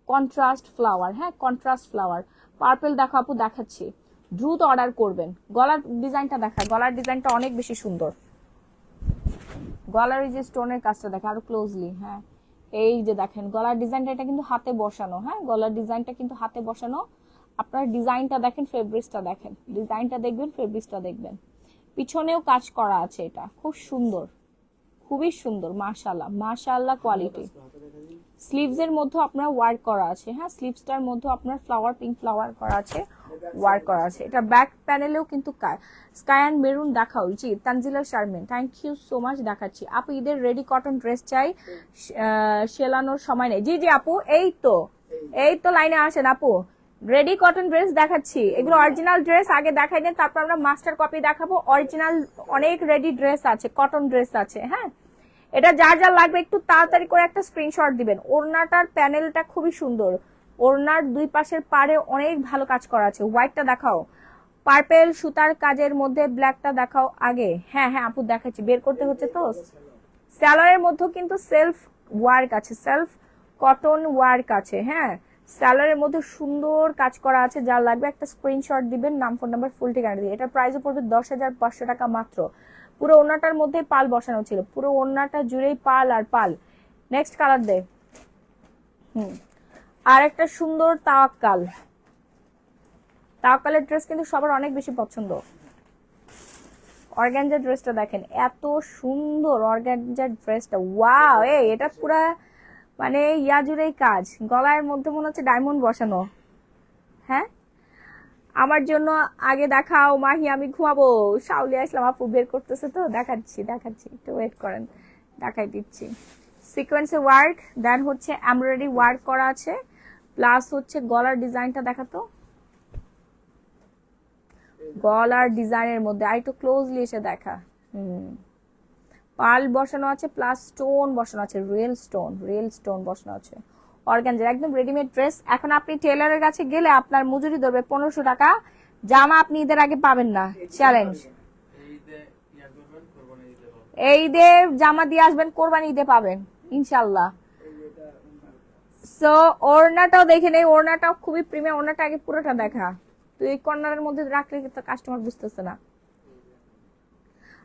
কন্ট্রাস্ট ফ্লাওয়ার, হ্যাঁ কন্ট্রাস্ট ফ্লাওয়ার। পার্পল দেখো আপু, দেখাচ্ছি, দ্রুত অর্ডার করবেন। গলার ডিজাইনটা দেখা, গলার ডিজাইনটা অনেক বেশি সুন্দর। গলার এই যে স্টোনের কাজটা দেখে আরো ক্লোজলি, হ্যাঁ এই যে দেখেন গলার ডিজাইনটা, এটা কিন্তু হাতে বসানো, হ্যাঁ গলার ডিজাইনটা কিন্তু হাতে বসানো। আপনার ডিজাইনটা দেখেন, ফেব্রিক্সটা দেখেন, ডিজাইনটা দেখবেন, ফেব্রিক্সটা দেখবেন, পিছনেও কাজ করা আছে, এটা খুব সুন্দর, খুবই সুন্দর, মাশাআল্লাহ মাশাআল্লাহ কোয়ালিটি। স্লিভস এর মধ্যে আপনার ওয়ার্ক করা আছে, হ্যাঁ স্লিভসটার মধ্যে আপনার ফ্লাওয়ার, পিঙ্ক ফ্লাওয়ার করা আছে, ওয়ার্ক করা আছে। এটা ব্যাক প্যানেলেও কিন্তু স্কাই অ্যান্ড মেরুন দেখাও, জি Tanjila Sharmin, thank you so much, দেখাচ্ছি। আপু ঈদের রেডি কটন ড্রেস চাই, সেলানোর সময় নেই। জি জি আপু, এই তো লাইনে আসেন আপু, রেডি কটন ড্রেস দেখাচ্ছি। এগুলো অরিজিনাল ড্রেস, আগে দেখাই দেন, তারপর আমরা মাস্টার কপি দেখাবো। অরিজিনাল অনেক রেডি ড্রেস আছে, কটন ড্রেস আছে, হ্যাঁ এটা যার যার লাগবে একটু তাড়াতাড়ি করে একটা স্ক্রিনশট দিবেন। ওড়নাটার প্যানেলটা খুবই সুন্দর, ওড়নার দুই পাশের পাড়ে অনেক ভালো কাজ করা আছে। হোয়াইটটা দেখাও, পার্পেল সুতার কাজের মধ্যে ব্ল্যাকটা দেখাও আগে। হ্যাঁ হ্যাঁ আপু দেখাচ্ছি, বের করতে হচ্ছে তো। স্যালোয়ারের মধ্যে কিন্তু সেলফ ওয়ার্ক আছে, সেলফ কটন ওয়ার্ক আছে, হ্যাঁ স্যালোয়ারের মধ্যে সুন্দর কাজ করা আছে। যার লাগবে একটা স্ক্রিনশট দিবেন, নাম ফোন নাম্বার ফুল ঠিকানা দিয়ে। এটার প্রাইসও পড়বে 10,500 টাকা মাত্র। পুরো ওড়নাটার মধ্যে পাল বসানো ছিল, পুরো ওড়নাটা জুড়েই পাল আর পাল। নেক্সট কালার দে। আর একটা সুন্দর তাওয়াক্কাল, তাওয়াক্কালের ড্রেস কিন্তু সবার অনেক বেশি পছন্দ। অর্গানজার ড্রেসটা দেখেন, এত সুন্দর অর্গানজার ড্রেসটা, ওয়াও এটা পুরা মানে ইয়া জুড়েই কাজ, গলার মধ্যে মনে হচ্ছে ডায়মন্ড বসানো। হ্যাঁ আমার জন্য আগে দেখাও মাহি, আমি ঘুমাবো। শাওলি আসলাম আপু বের করতেছে তো, দেখাচ্ছি একটু ওয়েট করেন, দেখাই দিচ্ছি। সিকোয়েন্সে ওয়ার্ক, দেন হচ্ছে এমব্রয়ডারি ওয়ার্ক করা আছে, প্লাস হচ্ছে গলার ডিজাইনটা দেখাতো, গলার ডিজাইনের মধ্যে আর একটু ক্লোজলি এসে দেখা। পাল বসানো আছে, প্লাস স্টোন বসানো আছে, রিয়েল স্টোন বসানো আছে। অর্গানজার একদম রেডিমেড ড্রেস। এখন আপনি টেলারের কাছে গেলে আপনার মজুরি ধরবে 1500 টাকা, জামা আপনি ঈদের আগে পাবেন না, চ্যালেঞ্জ। এই ঈদে জামা দিয়ে আসবেন, কোরবানি ঈদে পাবেন ইনশাল্লাহ। সো ওড়নাটাও দেখে নেই, ওড়নাটাও খুবই প্রিমিয়াম। ওড়নাটা আগে পুরোটা দেখা, তুই এই কর্নারের মধ্যে রাখলে তো কাস্টমার বুঝতেছে না।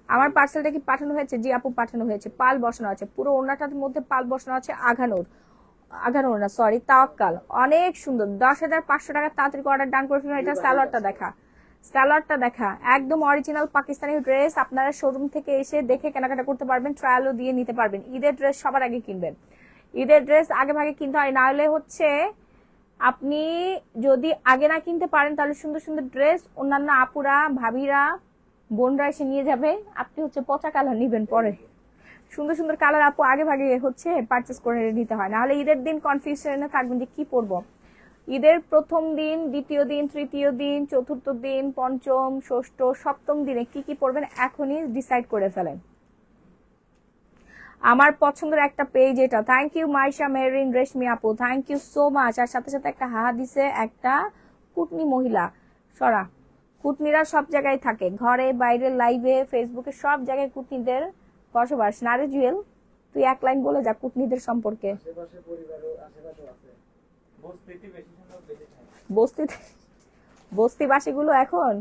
আমার পার্সেলটা কি পাঠানো হয়েছে? জি আপু পাঠানো হয়েছে। পাল বসানো আছে, পুরো ওড়নাটার মধ্যে পাল বসানো আছে, আঘানোর না সরি তাওয়াক্কাল, অনেক সুন্দর। 10,500 টাকা, তাড়াতাড়ি অর্ডার ডান করে ফেলুন। এটা স্যালোয়ারটা দেখা একদম অরিজিনাল পাকিস্তানি ড্রেস। আপনারা শোরুম থেকে এসে দেখে কেনাকাটা করতে পারবেন, ট্রায়ালও দিয়ে নিতে পারবেন। ঈদের ড্রেস সবার আগে কিনবেন, ঈদের ড্রেস আগে ভাগে কিনতে হয়, না হলে হচ্ছে আপনি যদি আগে না কিনতে পারেন তাহলে সুন্দর সুন্দর ড্রেস অন্যান্য আপুরা, ভাবিরা, বোনরা এসে নিয়ে যাবে, আপনি হচ্ছে পচা কালার নিবেন পরে। সুন্দর সুন্দর কালার আপু আগে ভাগে হচ্ছে পারচেস করে নিতে হয়, নাহলে ঈদের দিন কনফিউশনে থাকবেন যে কি পরবো। ঈদের প্রথম দিন, দ্বিতীয় দিন, তৃতীয় দিন, চতুর্থ দিন, পঞ্চম, ষষ্ঠ, সপ্তম দিনে কি কি পরবেন এখনই ডিসাইড করে ফেলেন। আমার পছন্দের একটা পেজ এটা। থ্যাংক ইউ মাইশা মেরিন রেশমি আপু, থ্যাংক ইউ সো মাচ। আর সাথে সাথে একটা হাহা দিছে একটা কুটনি মহিলা, সরা কুটনিরা সব জায়গায় থাকে, ঘরে বাইরে, লাইভে, ফেসবুকে, সব জায়গায় কুটনিদের বসবাস। নারে জুয়েল, তুই এক লাইন বলে যা কুটনিদের সম্পর্কে। বস্তিবাসীগুলো এখন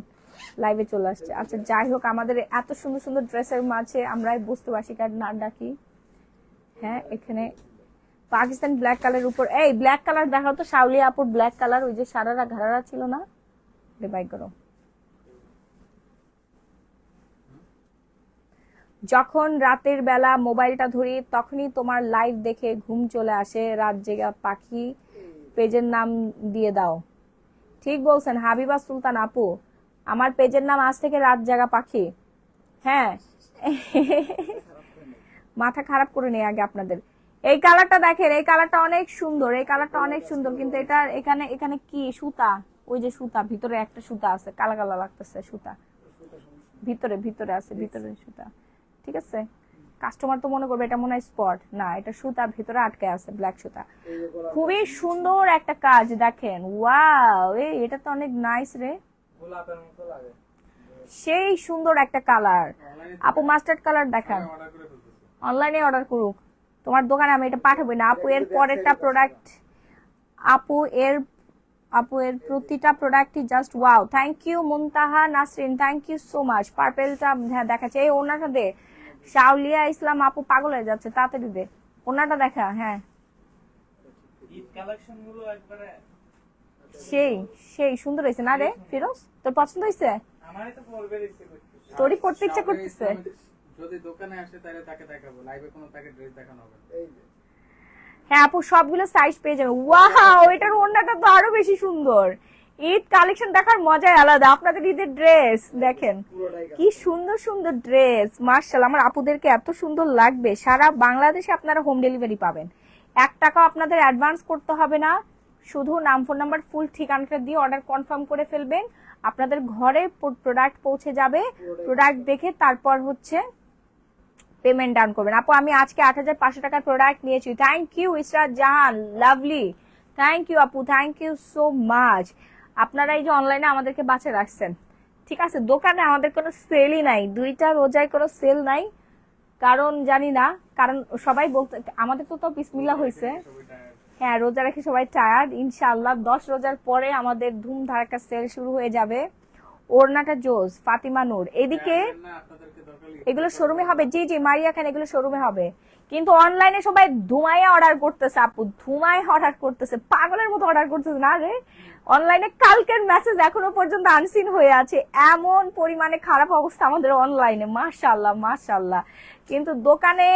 লাইভে চলে আসছে। আচ্ছা যাই হোক, আমাদের এত সুন্দর সুন্দর ড্রেসের মাঝে আমরা বস্তিবাসীকে না ডাকি। হ্যাঁ এখানে পাকিস্তান ব্ল্যাক কালারের উপর, এই ব্ল্যাক কালার দেখাও তো শাওলি আপুর ব্ল্যাক কালার, ওই যে সারারা ঘাড়ারা ছিল না, বাই করো। যখন রাতের বেলা মোবাইলটা ধরি তখনই তোমার লাইভ দেখে ঘুম চলে আসে, রাত জেগা পাখি, পেজের নাম দিয়ে দাও। ঠিক বলছেন হাবিবা সুলতান আপু, আমার পেজের নাম আজ থেকে রাত জাগা পাখি। হ্যাঁ মাথা খারাপ করে নেই আগে আপনাদের। এই কালারটা দেখেন, এই কালারটা অনেক সুন্দর, এই কালারটা অনেক সুন্দর, কিন্তু এটা এখানে এখানে কি সুতা, ওই যে সুতা ভিতরে একটা সুতা আছে, কালা কালা লাগতেছে সুতা, ভিতরে ভিতরে আছে, ভিতরে সুতা। ঠিক আছে, কাস্টমার তো মনে করবে এটা মনে হয় স্পট, না এটা সুতা ভিতরে আটকে আছে, ব্ল্যাক সুতা। খুবই সুন্দর একটা কাজ দেখেন, ওয়াও, এটা তো অনেক নাইস রে, গোলাপের মতো লাগে। সেই সুন্দর একটা কালার। আপু মাস্টার্ড কালার দেখান, অনলাইনে অর্ডার করুক, তোমার দোকানে আমি এটা পাঠাবো না। আপু এর পরেরটা প্রোডাক্ট, আপু এর প্রতিটা প্রোডাক্টই just wow. Thank you Muntaha Nasrin, thank you so much. পার্পেলটা হ্যাঁ দেখাচ্ছে, এই ওনাটা দে। শাওলিয়া ইসলাম আপু পাগল হয়ে যাচ্ছে, তাড়াতাড়ি দে ওনাটা দেখা। হ্যাঁ ঈদ কালেকশন গুলো একবারে সেই সেই সুন্দর হয়েছে না রে ফিরোজ, তোর পছন্দ হয়েছে? আমারই তো পরবে ইচ্ছে করতেছে। তোরই পড়তে ইচ্ছা করতেছে। যদি দোকানে আসে তাহলে তাকে দেখাবো, লাইভে কোনো তাকে ড্রেস দেখানো হবে। হ্যাঁ আপু সবগুলো সাইজ পেয়ে যাবে। ওয়াও, এটার ওড়নাটা তো আরো বেশি সুন্দর। ঈদ কালেকশন দেখার মজাই আলাদা। আপনাদের ঈদের ড্রেস দেখেন কি সুন্দর সুন্দর ড্রেস, মার্শাল্লাহ। আমার আপুদেরকে এত সুন্দর লাগবে। সারা বাংলাদেশে আপনারা হোম ডেলিভারি পাবেন, 1 টাকাও আপনাদের অ্যাডভান্স করতে হবে না। শুধু নাম, ফোন নাম্বার, ফুল ঠিকানাটা দিয়ে অর্ডার কনফার্ম করে ফেলবেন, আপনাদের ঘরে প্রোডাক্ট পৌঁছে যাবে। প্রোডাক্ট দেখে তারপর হচ্ছে পেমেন্ট ডান করবেন। আপু আমি আজকে 8500 টাকার প্রোডাক্ট নিয়েছি। Thank you Israt Jahan, lovely, thank you আপু, থ্যাংক ইউ সো মাচ। আপনারা এই যে অনলাইনে আমাদেরকে বাঁচে রাখছেন। ঠিক আছে, দোকানে আমাদের কোনো সেলই নাই, 2টা রোজায় কোনো সেল নাই, কারণ জানি না, কারণ সবাই বলতে আমাদের তো বিসমিল্লাহ হয়েছে। হ্যাঁ রোজা রেখে সবাই টায়ার্ড। ইনশাআল্লাহ 10 রোজার পরে আমাদের ধুম ধারাক্কা সেল শুরু হয়ে যাবে। ওড়নাটা জোস, ফাতিমা নূর। এদিকে এগুলো শোরুমে হবে, জি জি মারিয়া খান, এগুলো শোরুমে হবে, কিন্তু অনলাইনে সবাই ধুমাইয়া অর্ডার করতেছে আপু, ধুমায় অর্ডার করতেছে, পাগলের মতো অর্ডার করতেছে না রে। অনলাইনে কালকের মেসেজ এখনো পর্যন্ত আনসিন হয়ে আছে, এমন পরিমাণে খারাপ অবস্থা আমাদের অনলাইনে, মাশাআল্লাহ মাশাআল্লাহ। কিন্তু দোকানে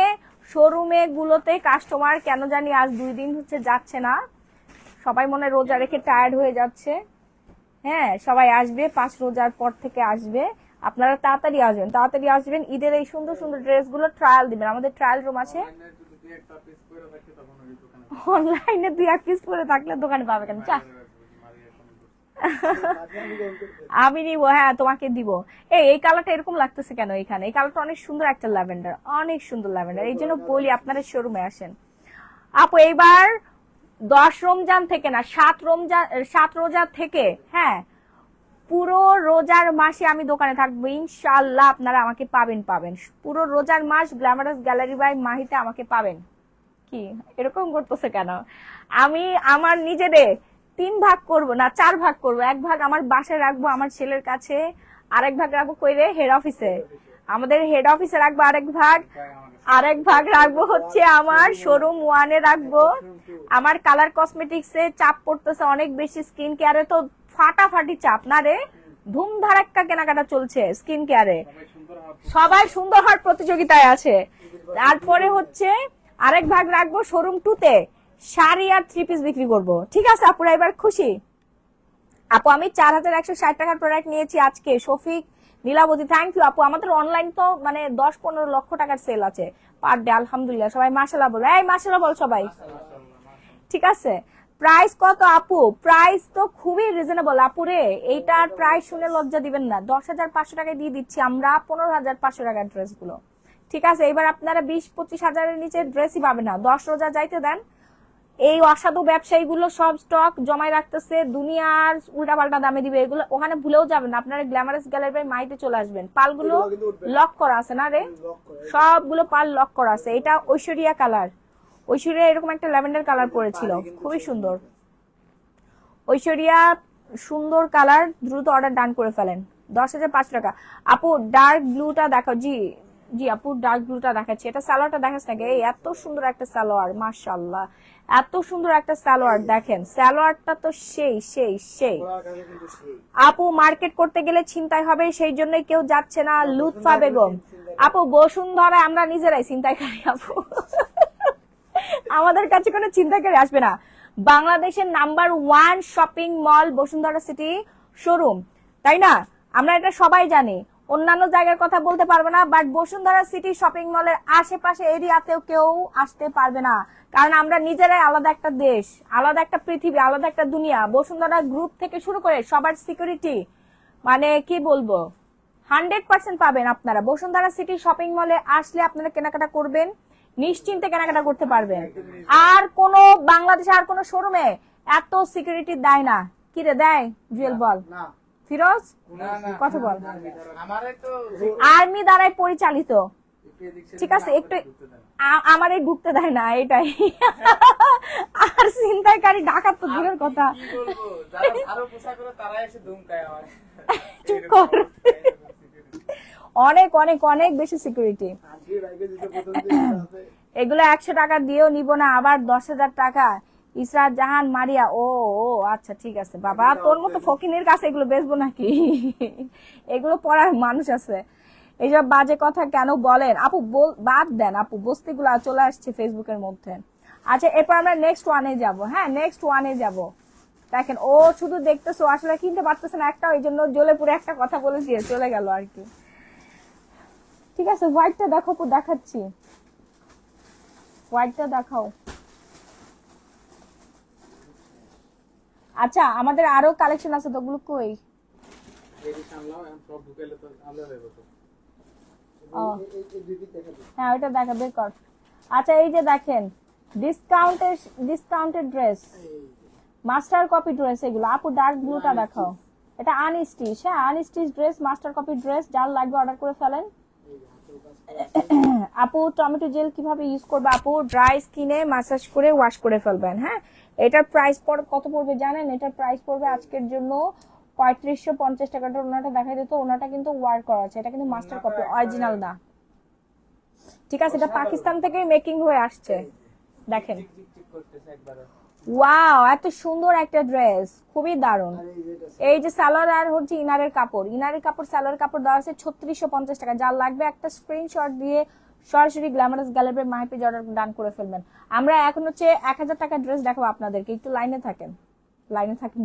শোরুমে গুলোতে কাস্টমার কেন জানি আজ 2 দিন হচ্ছে যাচ্ছে না, সবাই মনে হয় রোজা রেখে টায়ার্ড হয়ে যাচ্ছে। হ্যাঁ সবাই আসবে, 5 রোজার পর থেকে আসবে, আপনারা তাড়াতাড়ি আসবেন, তাড়াতাড়ি আসবেন। ঈদের এই সুন্দর সুন্দর ড্রেসগুলো ট্রায়াল দিবেন, আমাদের ট্রায়াল রুম আছে। অনলাইনে 2-1 পিস পরে থাকলে দোকানে পাবে কেন, চা আমি নিব, হ্যাঁ তোমাকে দিব। এই কালারটা এরকম লাগতেছে কেন এখানে? এই কালারটা অনেক সুন্দর একটা ল্যাভেন্ডার, অনেক সুন্দর ল্যাভেন্ডার, এই জন্য বলি আপনারা শোরুমে আসেন। আপু এইবার 10 রমজান থেকে না, 7 রোজা থেকে, হ্যাঁ পুরো রোজার মাসে আমি দোকানে থাকবো ইনশাআল্লাহ। আপনারা আমাকে পাবেন পুরো রোজার মাস গ্ল্যামারাস গ্যালারি বাই মাহিতে আমাকে পাবেন। কি এরকম করতেছে কেন? আমি আমার নিজেরে 3 ভাগ করব না 4 ভাগ করব। 1 ভাগ আমার বাসায় রাখবো আমার ছেলের কাছে, আরেক ভাগ রাখবো কইরে হেড অফিসে, আমাদের হেড অফিসে রাখবো আরেক ভাগ রাখবো হচ্ছে আমার শোরুম 1-এ রাখবো। আমার কালার কসমেটিক্সে চাপ পড়তেছে অনেক বেশি, স্কিন কেয়ারে তো ফাটাফাটি চাপ না রে, ধুম ধারাক্কা কেনাকাটা চলছে স্কিন কেয়ারে, সবাই সুন্দর হওয়ার প্রতিযোগিতায় আছে। তারপরে হচ্ছে আরেক ভাগ রাখবো শোরুম 2-তে, শাড়ি আর 3 পিস বিক্রি করবো। ঠিক আছে আপুরা এবার খুশি? আপু আমি 4160 টাকার প্রোডাক্ট নিয়েছি আজকে। শফিক নীলাবতী, থ্যাংক ইউ আপু। আমাদের অনলাইন তো মানে 10-15 লক্ষ টাকার সেল আছে পার ডে, আলহামদুলিল্লাহ। সবাই মাশাআল্লাহ বল, এই মাশাআল্লাহ বল সবাই। ঠিক আছে, প্রাইস কত আপু? প্রাইস তো খুবই রিজনেবল আপু রে, এইটার প্রাইস শুনে লজ্জা দিবেন না। 10,500 টাকায় দিয়ে দিচ্ছি আমরা 15,500 টাকার ড্রেস গুলো। ঠিক আছে, এবার আপনারা 20-25 হাজারের নিচে ড্রেসই পাবেন না। 10 রোজা যাইতে দেন। এই অসাধু ব্যবসায়ীগুলো সব স্টক জমায় রাখতেছে, দুনিয়ার উল্টাপাল্টা দামে দিবে, এগুলো ওখানে ভুলেও যাবেন। আপনারা গ্ল্যামারাস গ্যালারি বাই মাইতে চলে আসবেন। পালগুলো লক করা আছে না রে, সবগুলো পাল লক করা আছে। এটা ঐশ্বরিয়া কালার, ঐশ্বরিয়া এরকম একটা ল্যাভেন্ডার কালার পরেছিল, খুবই সুন্দর। ঐশ্বরিয়া সুন্দর কালার, দ্রুত অর্ডার ডান করে ফেলেন। 10,500 টাকা। আপু ডার্ক ব্লুটা দেখাও। জি জি আপু ডার্ক ব্লুটা দেখাচ্ছি। এটা সালোয়ারটা দেখাস নাকি? এই এত সুন্দর একটা সালোয়ার, মাশাআল্লাহ এত সুন্দর একটা সালোয়ার। দেখেন সালোয়ারটা তো সেই সেই সেই। আপু মার্কেট করতে গেলে ছিনতাই হবে, সেই জন্যই কেউ যাচ্ছে না। লুৎফা বেগম আপু বসুন্ধরা আমরা নিজেরাই ছিনতাইকারী আপু, আমাদের কাছে কোনো চিন্তাকারী আসবে না। বাংলাদেশের number 1 shopping mall Bashundhara city showroom, তাই না? আমরা এটা সবাই জানি। অন্যান্য জায়গার কথা বলতে পারবে না, বাট বসুন্ধরা সিটি শপিং মলের আশেপাশে এরিয়াতেও কেউ আসতে পারবে না, কারণ আমরা নিজেরাই আলাদা একটা দেশ, আলাদা একটা পৃথিবী, আলাদা একটা দুনিয়া। বসুন্ধরা গ্রুপ থেকে শুরু করে সবার সিকিউরিটি, মানে কি বলবো, 100% পাবেন আপনারা। বসুন্ধরা সিটি শপিং মলে আসলে আপনারা কেনাকাটা করবেন, নিশ্চিন্তে কেনাকাটা করতে পারবেন। আর কোন বাংলাদেশে আর কোন শোরুমে এত সিকিউরিটি দেয় না। কি রে দেয়? জুয়েল বল। না ফিরোজ না না কথা বল। আমারে তো আর্মি দ্বারাই পরিচালিত, একটু এদিক সেদিক ঠিক আছে, না একটু করে ঢুকতে দেন। আমারে ঢুকতে দেয় না, এটাই। আর ছিনতাইকারী ডাকাত তো দূরের কথা। কি বলবো, যারা ভালো পোশাক করে তারাই এসে ধুমকায় আমার। চুপ কর। অনেক অনেক অনেক বেশি সিকিউরিটি। আজকে বাইকে দিতে প্রথম দিন আছে এগুলো 100 টাকা দিয়েও নিব না, আবার 10,000 টাকা। ইসরাত জাহান মারিয়া, ও ও আচ্ছা ঠিক আছে বাবা, তোর মতো ফকিনের কাছে এগুলো বেচবো নাকি? এগুলো পড়ার মানুষ আছে। এইসব বাজে কথা কেন বলেন আপু? বাদ দেন আপু, বস্তিগুলো চলে আসছে ফেসবুকের মধ্যে। আচ্ছা, এরপর আমরা নেক্সট ওয়ানে যাব। হ্যাঁ, নেক্সট ওয়ানে যাব। দেখেন, ও শুধু দেখতেছো, আসলে কিনতে পারতেছে না একটা, ওই জন্য জ্বলে পুরো একটা কথা বলে দিয়ে চলে গেল আর কি। ঠিক আছে, হোয়াইটটা দেখো আপু, দেখাচ্ছি। হোয়াইটটা দেখাও। আচ্ছা, আমাদের আরো কালেকশন আছে তো, ওগুলো কই? এদিক সামলাও, এখন সব ঢুকাইলে তো আলাদা হয়ে যাবে। ও, এই দুই দিক দেখা দিই। হ্যাঁ ওইটা দেখা, বের কর। আচ্ছা, এই যে দেখেন, discounted dress, master copy dress এগুলো। আপু ডার্ক ব্লুটা দেখাও। এটা আনস্টিচ, হ্যাঁ unstitch dress, master copy dress. যার লাগবে অর্ডার করে ফেলেন। আপু টমেটো জেল কিভাবে ইউজ করবে? আপু ড্রাই স্কিনে ম্যাসাজ করে ওয়াশ করে ফেলবেন। হ্যাঁ, এটার প্রাইস কত পড়বে জানেন? এটার প্রাইস পড়বে আজকের জন্য 3550 টাকাটা। ওনাটা দেখাই দিত, ওনাটা কিন্তু ওয়ার্ক করা আছে, এটা কিন্তু মাস্টার কপি, অরিজিনাল না। ঠিক আছে, এটা পাকিস্তান থেকে মেকিং হয়ে আসছে। দেখেন, চিকচিক করতেছে একবারে। ওয়াও, এত সুন্দর একটা ড্রেস, খুবই দারুণ। এই যে সালোয়ার আর হচ্ছে ইনারের কাপড়, সালোয়ার কাপড় দেওয়া আছে 3650 টাকা। যার লাগবে একটা স্ক্রিনশট দিয়ে সরাসরি glamorous gallery my page order ডান করে ফেলবেন। আমরা এখন হচ্ছে 1000 টাকা ড্রেস দেখাবো আপনাদেরকে, একটু লাইনে থাকেন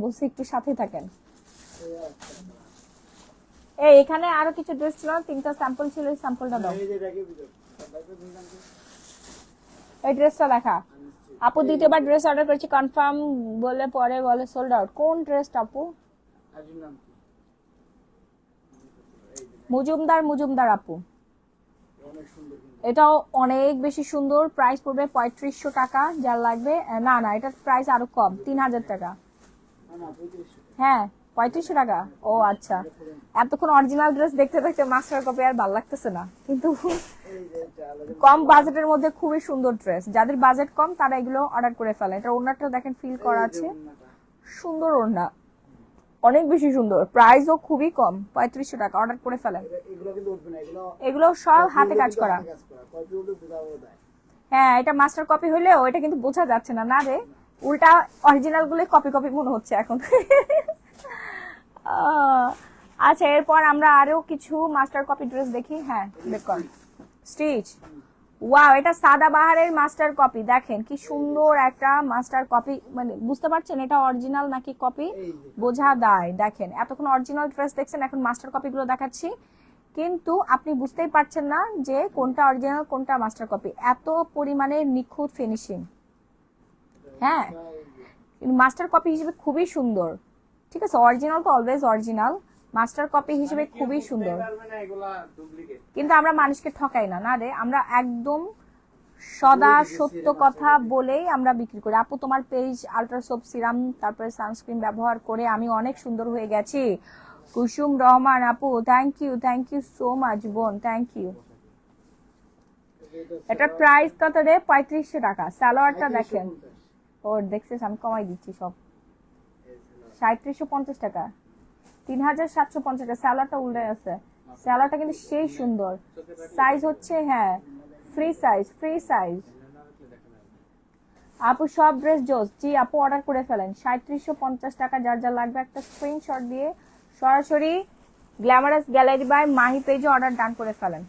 বলছি, একটু সাথে থাকেন। এই এখানে আরো কিছু ড্রেস ছিল, 3টা স্যাম্পল ছিল, এই স্যাম্পলটা দাও। এই যে ব্যাগে ভিতর বাইকে দিলাম তো এই ড্রেসটা দেখা। আপু দ্বিতীয়বার ড্রেস অর্ডার করেছি, কনফার্ম বলে পরে বলে সোল্ড আউট। কোন ড্রেসটা আপু? আজুর নাম কি? মুজুমদার আপু। অনেক সুন্দর কিন্তু। এটাও অনেক বেশি সুন্দর, প্রাইস পড়বে 3500 টাকা। যার লাগবে, না না, এটার প্রাইস আরো কম, 3000 টাকা। না না 3500 হ্যাঁ 3500 টাকা। ও আচ্ছা, এতক্ষণ অরিজিনাল ড্রেস দেখতে দেখতে মাস্টার কপি আর ভালো লাগতেছে না, কিন্তু এই যে এটা আলাদা কম বাজেটের মধ্যে খুবই সুন্দর ড্রেস। যাদের বাজেট কম তারা এগুলো অর্ডার করে ফেলে। এটা ওড়নাটা দেখেন, ফিল করা আছে, ওড়নাটা। সুন্দর ওড়না, অনেক বেশি সুন্দর, প্রাইসও খুবই কম, 3500 টাকা। অর্ডার করে ফেলেন। এগুলো কিন্তু উঠবে না, এগুলো সব হাতে কাজ করা। কপি উঠে দাও দেয়। হ্যাঁ, এটা মাস্টার কপি হইলেও এটা কিন্তু বোঝা যাচ্ছে না, না রে, উল্টা অরিজিনাল গুলো কপি মনে হচ্ছে এখন। আচ্ছা, এরপর আমরা আরো কিছু মাস্টার কপি ড্রেস দেখি। হ্যাঁ, দেখুন স্টিচ। ওয়াও, এটা সাদা বাহারের মাস্টার কপি। দেখেন কি সুন্দর একটা মাস্টার কপি, মানে বুঝতে পারছেন এটা অরিজিনাল নাকি কপি বোঝা দেয়। দেখেন, এতক্ষণ অরিজিনাল ড্রেস দেখছেন, এখন মাস্টার কপি গুলো দেখাচ্ছি, কিন্তু আপনি বুঝতেই পারছেন না যে কোনটা অরিজিনাল কোনটা মাস্টার কপি, এত পরিমাণে নিখুঁত ফিনিশিং। হ্যাঁ, মাস্টার কপি হিসেবে খুবই সুন্দর। ঠিক আছে, অরিজিনাল তো অলওয়েজ অরিজিনাল, মাস্টার কপি হিসেবে খুবই সুন্দর। পারবে না, এগুলা ডুপ্লিকেট। কিন্তু আমরা মানুষকে ঠকাই না, না রে, আমরা একদম সদা সত্য কথা বলেই আমরা বিক্রি করি। আপু তোমার পেজ আল্ট্রা সোপ সিরাম তারপরে সানস্ক্রিন ব্যবহার করে আমি অনেক সুন্দর হয়ে গেছি। কুসুম রহমান আপু, থ্যাংক ইউ সো মাচ বোন, থ্যাংক ইউ। এটা প্রাইস কত রে? 3500 টাকা। সালোয়ারটা দেখেন, ও দেখছিস আমি কমাই দিচ্ছি সব, 3750 টাকা, 3750 টাকা। সালোয়ারটা উল্টে আছে, সালোয়ারটা কিন্তু সেই সুন্দর। সাইজ হচ্ছে, হ্যাঁ ফ্রি সাইজ। আপু সব ড্রেস জোস। জি আপু, অর্ডার করে ফেলেন। 3750 টাকা। যার যা লাগবে একটা স্ক্রিনশট দিয়ে সরাসরি গ্ল্যামারাস গ্যালারি বাই মাহি পেজে অর্ডার ডান করে ফেলেন।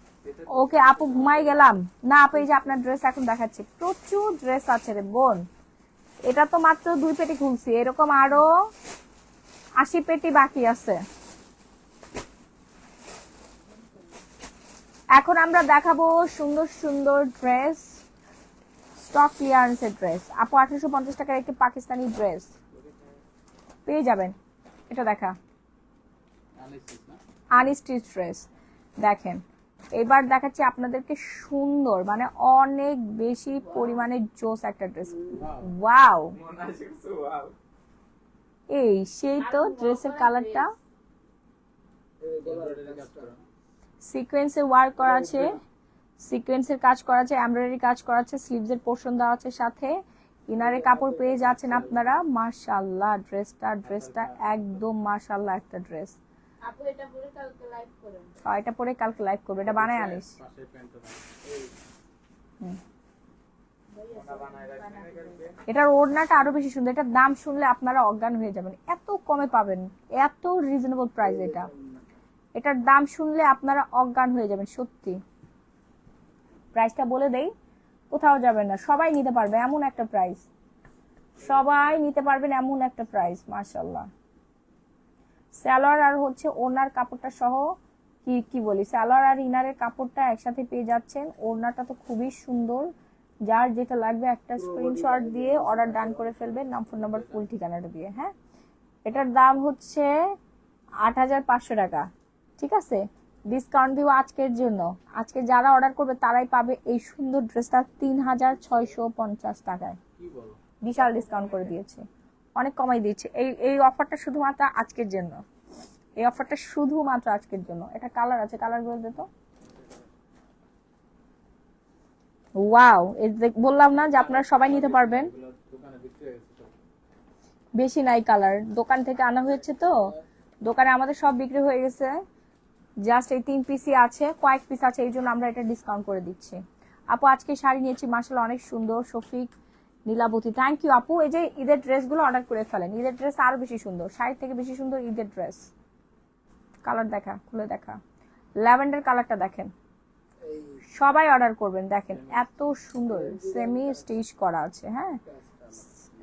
ওকে আপু, ঘুমাই গেলাম না আপু, এই যে আপনার ড্রেস এখন দেখাচ্ছি, প্রচুর ড্রেস আছে রে বোন। এটা তো মাত্র 2 পেটি খুলছি, এরকম আরো 80 পেটি বাকি আছে। এখন আমরা দেখাবো সুন্দর সুন্দর ড্রেস, স্টক ক্লিয়ারেন্সের ড্রেস। আপু 1850 টাকার একটি পাকিস্তানি ড্রেস পেয়ে যাবেন। এটা দেখা আনস্টিচ ড্রেস। দেখেন এবার দেখাচ্ছি আপনাদেরকে সুন্দর মানে অনেক বেশি পরিমাণে জোস একটা ড্রেস। ওয়াও, এই সেই তো ড্রেসের কালারটা সিকোয়েন্সে ওয়ার্ক করা আছে, সিকোয়েন্সের কাজ করা আছে, এমব্রয়ডারি কাজ করা আছে, স্লিভসের পোর্শন দেওয়া আছে, সাথে ইনারে কাপড় পেয়ে যাচ্ছেন আপনারা। মাশাআল্লাহ ড্রেসটা একদম মাশাআল্লাহ একটা ড্রেস। আপু এটা পরে কালকে লাইভ করেন। এটা পরে কালকে লাইভ করবে, এটা বানায় আনিস। এটার ওড়নাটা আরো বেশি সুন্দর, এটার দাম শুনলে আপনারা অজ্ঞান হয়ে যাবেন, এত কমে পাবেন, এত রিজনেবল প্রাইস। এটার দাম শুনলে আপনারা অজ্ঞান হয়ে যাবেন সত্যি। প্রাইসটা বলে দেই, কোথাও যাবেন না, সবাই নিতে পারবে এমন একটা প্রাইস, সবাই নিতে পারবেন এমন একটা প্রাইস। মাশাআল্লাহ সালোয়ার আর হচ্ছে ওড়নার কাপড়টা সহ কি বলি, সালোয়ার আর ইনারের কাপড়টা একসাথে পেয়ে যাচ্ছেন। ওড়নাটা তো খুবই সুন্দর, যার যেটা লাগবে একটা স্ক্রিনশট দিয়ে অর্ডার ডান করে ফেলবেন, নাম ফোন নাম্বার ফুল ঠিকানাটা দিয়ে। হ্যাঁ, এটার দাম হচ্ছে 8500 টাকা, ঠিক আছে? ডিসকাউন্ট দিব আজকের জন্য, আজকে যারা অর্ডার করবে তারাই পাবে এই সুন্দর ড্রেসটা 3650 টাকায়। বিশাল ডিসকাউন্ট করে দিয়েছে, অনেক কমাই দিয়েছে। এই অফারটা শুধুমাত্র আজকের জন্য, এই অফারটা শুধুমাত্র আজকের জন্য। এটা কালার আছে, কালার গুলো দে তো। ওয়াও, বললাম না যে আপনারা সবাই নিতে পারবেন। বেশি নাই কালার, দোকান থেকে আনা হয়েছে তো, দোকানে আমাদের সব বিক্রি হয়ে গেছে, জাস্ট এই 3 পিসই আছে, কয়েক পিস আছে, এই জন্য আমরা এটা ডিসকাউন্ট করে দিচ্ছি। আপু আজকে শাড়ি নিয়েছি, মাশাআল্লাহ অনেক সুন্দর। শফিক নীলাবতী, থ্যাংক ইউ আপু। এই যে ঈদের ড্রেসগুলো অর্ডার করে ফেলেন, ঈদের ড্রেস আরো বেশি সুন্দর, শাড়ির থেকে বেশি সুন্দর ঈদের ড্রেস। কালার দেখা, খুলে দেখা, ল্যাভেন্ডার কালারটা দেখেন, সবাই অর্ডার করবেন। দেখেন এত সুন্দর, সেমি স্টিচ করা আছে। হ্যাঁ,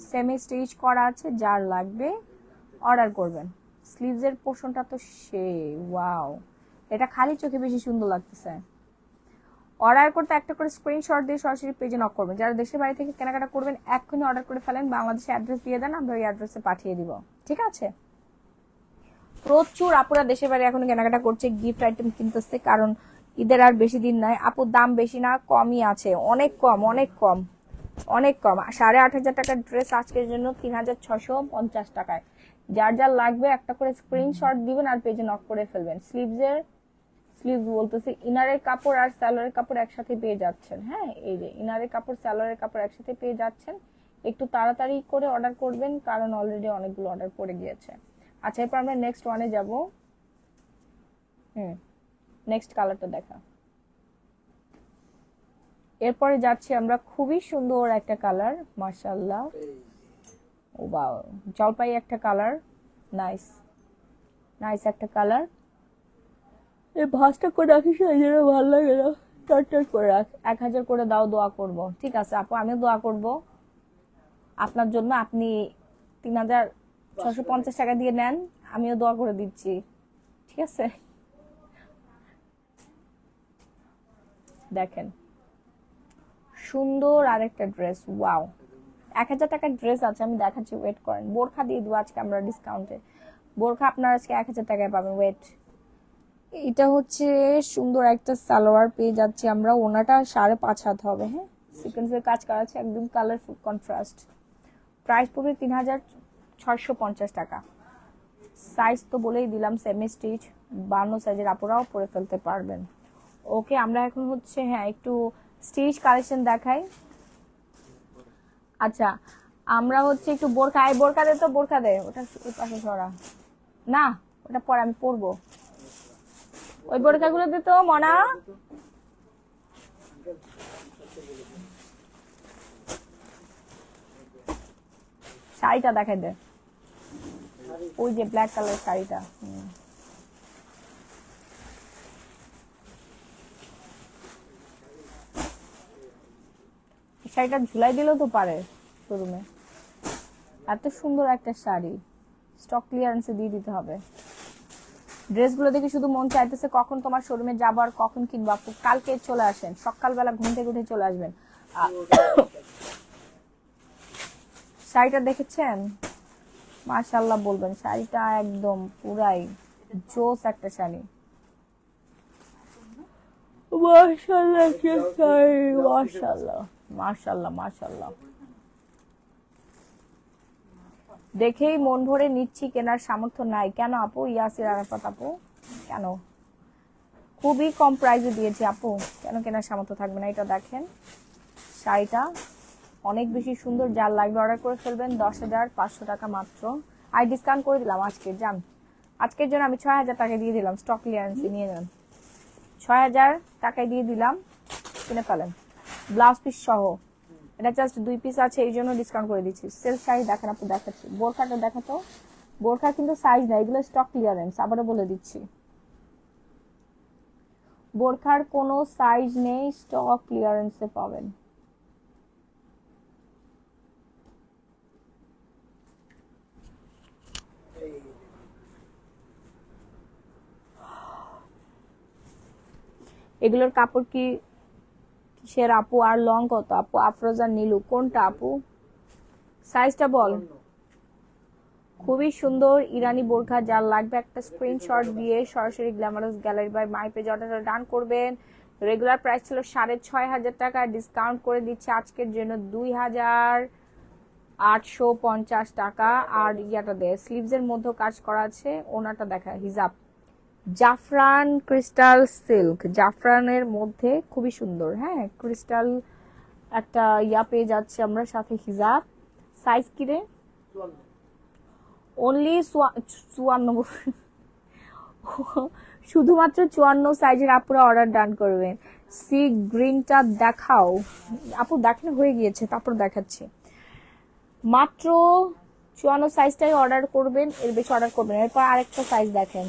সেমি স্টিচ করা আছে, যার লাগবে অর্ডার করবেন। স্লিভসের পোর্শনটা তো সেই ওয়াও, এটা খালি চোখে বেশি সুন্দর লাগতেছে। অর্ডার করতে একটা করে স্ক্রিনশট দিয়ে সরাসরি পেজে নক করবেন। যারা দেশের বাড়ি থেকে কেনাকাটা করবেন এক্ষুনি অর্ডার করে ফেলেন, বাংলাদেশে অ্যাড্রেস দিয়ে দেন, আমরা ওই অ্যাড্রেসে পাঠিয়ে দিব, ঠিক আছে? প্রচুর আপুরা দেশের বাড়ি এখন কেনাকাটা করছে, গিফট আইটেম কিনতেছে, কারণ ঈদের আর বেশি দিন নাই। আপুর দাম বেশি না, কমই আছে, অনেক কম, অনেক কম, অনেক কম। 8500 টাকার ড্রেস আজকের জন্য 3650 টাকায়। যার যার লাগবে একটা করে স্ক্রিনশট দিবেন আর পেজে নক করে ফেলবেন। স্লিভস বলতেছি, ইনারের কাপড় আর সালোয়ারের কাপড় একসাথে পেয়ে যাচ্ছেন। হ্যাঁ, এই যে ইনারের কাপড় সালোয়ারের কাপড় একসাথে পেয়ে যাচ্ছেন। একটু তাড়াতাড়ি করে অর্ডার করবেন, কারণ অলরেডি অনেকগুলো অর্ডার পড়ে গিয়েছে। আচ্ছা, এরপর আমরা নেক্সট ওয়ানে যাব। নেক্সট কালারটা দেখা। এরপরে যাচ্ছি আমরা, খুবই সুন্দর একটা কালার, মাশাআল্লাহ। ও বাও, জলপাই একটা কালার, নাইস নাইস একটা কালার। এই ভাঁজটা করে রাখিস, এই জন্য ভালো লাগে না, টাট করে রাখ। 1000 করে দাও, দোয়া করব। ঠিক আছে আপু, আমিও দোয়া করব আপনার জন্য। আপনি 3650 টাকা দিয়ে নেন, আমিও দোয়া করে দিচ্ছি, ঠিক আছে? দেখেন সুন্দর আরেকটা ড্রেস, ওয়াও। 1000 টাকার ড্রেস আছে, আমি দেখাচ্ছি, ওয়েট করেন। বোরখা দিয়ে দেবো আজকে আমরা ডিসকাউন্টে, বোরখা আপনার আজকে 1000 টাকায় পাবেন, ওয়েট। এটা হচ্ছে সুন্দর একটা সালোয়ার পেয়ে যাচ্ছি আমরা, ওনাটা 5.5 হাত হবে। হ্যাঁ, সিকোয়েন্সের কাজ করা আছে, একদম কালারফুল কন্ট্রাস্ট। প্রাইস পড়বে 3650 টাকা। সাইজ তো বলেই দিলাম, সেমি স্টিচ, 52 সাইজের আপুরাও পরে ফেলতে পারবেন। ওকে, আমরা এখন হচ্ছে হ্যাঁ একটু স্টিচ কালেকশন দেখাই। আচ্ছা, আমরা হচ্ছে একটু বোরখা, এই বোরখা দে তো, বোরখা দে, ওটা পাশে সরা না, ওটা পরে আমি পরবো। ওই বোরখাগুলো দে তো মনা। শাড়িটা দেখাই দে, ওই যে ব্ল্যাক কালার শাড়িটা। শাড়িটা ঝুলাই দিলেও তো পারে শোরুমে, এত সুন্দর একটা শাড়ি। স্টক ক্লিয়ারেন্সে দিয়ে দিতে হবে। ড্রেসগুলো দেখে শুধু মন চাইতেছে কখন তোমার শোরুমে যাবো আর কখন কিনবো আপু। কালকে চলে আসেন, সকালবেলা ঘুম থেকে উঠে চলে আসবেন। শাড়িটা দেখেছেন? মাশাআল্লাহ বলবেন, শাড়িটা একদম পুরাই জোস একটা শাড়ি। মাশাআল্লাহ কি শাড়ি, মাশাআল্লাহ মাশাআল্লাহ মাশাআল্লাহ। দেখেই মন ভরে নিচ্ছি, কেনার সামর্থ্য নাই। কেন আপু? ইয়াসির আরাফাত আপু, কেন? খুবই কম প্রাইসে দিয়েছি আপু, কেন কেনার সামর্থ্য থাকবে না? এটা দেখেন, শাড়িটা অনেক বেশি সুন্দর। যার লাগবে অর্ডার করে ফেলবেন। 10,500 টাকা মাত্র। আর ডিসকাউন্ট করে দিলাম আজকে, জান আজকের জন্য আমি 6,000 টাকা দিয়ে দিলাম। স্টক ক্লিয়ারেন্সে নিয়ে নেন, 6,000 টাকায় দিয়ে দিলাম, কিনে ফেলেন ব্লাউজ পিস সহ। এটা জাস্ট 2 পিস আছে, এই জন্য ডিসকাউন্ট করে দিচ্ছি। সেল শাড়ি দেখেন আপু, দেখাচ্ছি। বোরখাটা দেখাতো, বোরখা কিন্তু সাইজ না, এগুলো স্টক ক্লিয়ারেন্স। আবারও বলে দিচ্ছি, বোরখার কোনো সাইজ নেই, স্টক ক্লিয়ারেন্সে পাবেন। এগুলোর কাপড় কি কিসের আপু? আর লং কত আপু? আফরোজা নীলু কোনটা আপু? সাইজটা বল। খুবই সুন্দর ইরানি বোরখা। যার লাগবে একটা স্ক্রিনশট দিয়ে সরাসরি glamorous gallery by my page অর্ডারটা ডান করবেন। রেগুলার প্রাইস ছিল 6,500 টাকা, ডিসকাউন্ট করে দিচ্ছে আজকের জন্য 2,850 টাকা। আর ইয়াটা দেয় স্লিভসের মধ্যে কাজ করা আছে। ওনাটা দেখা, হিজাব জাফরান ক্রিস্টাল সিল্ক, জাফরানের মধ্যে খুবই সুন্দর। হ্যাঁ, ক্রিস্টাল একটা ইয়া পেয়ে যাচ্ছে আমরা, সাথে হিজাব। সাইজ কি রে? অনলি 54, শুধুমাত্র 54 সাইজের আপুরা অর্ডার ডান করবেন। সি গ্রিনটা দেখাও আপু, দেখানো হয়ে গিয়েছে, তারপর দেখাচ্ছি। মাত্র 54 সাইজটাই অর্ডার করবেন, এর বেশি অর্ডার করবেন। এরপর আরেকটা সাইজ দেখেন,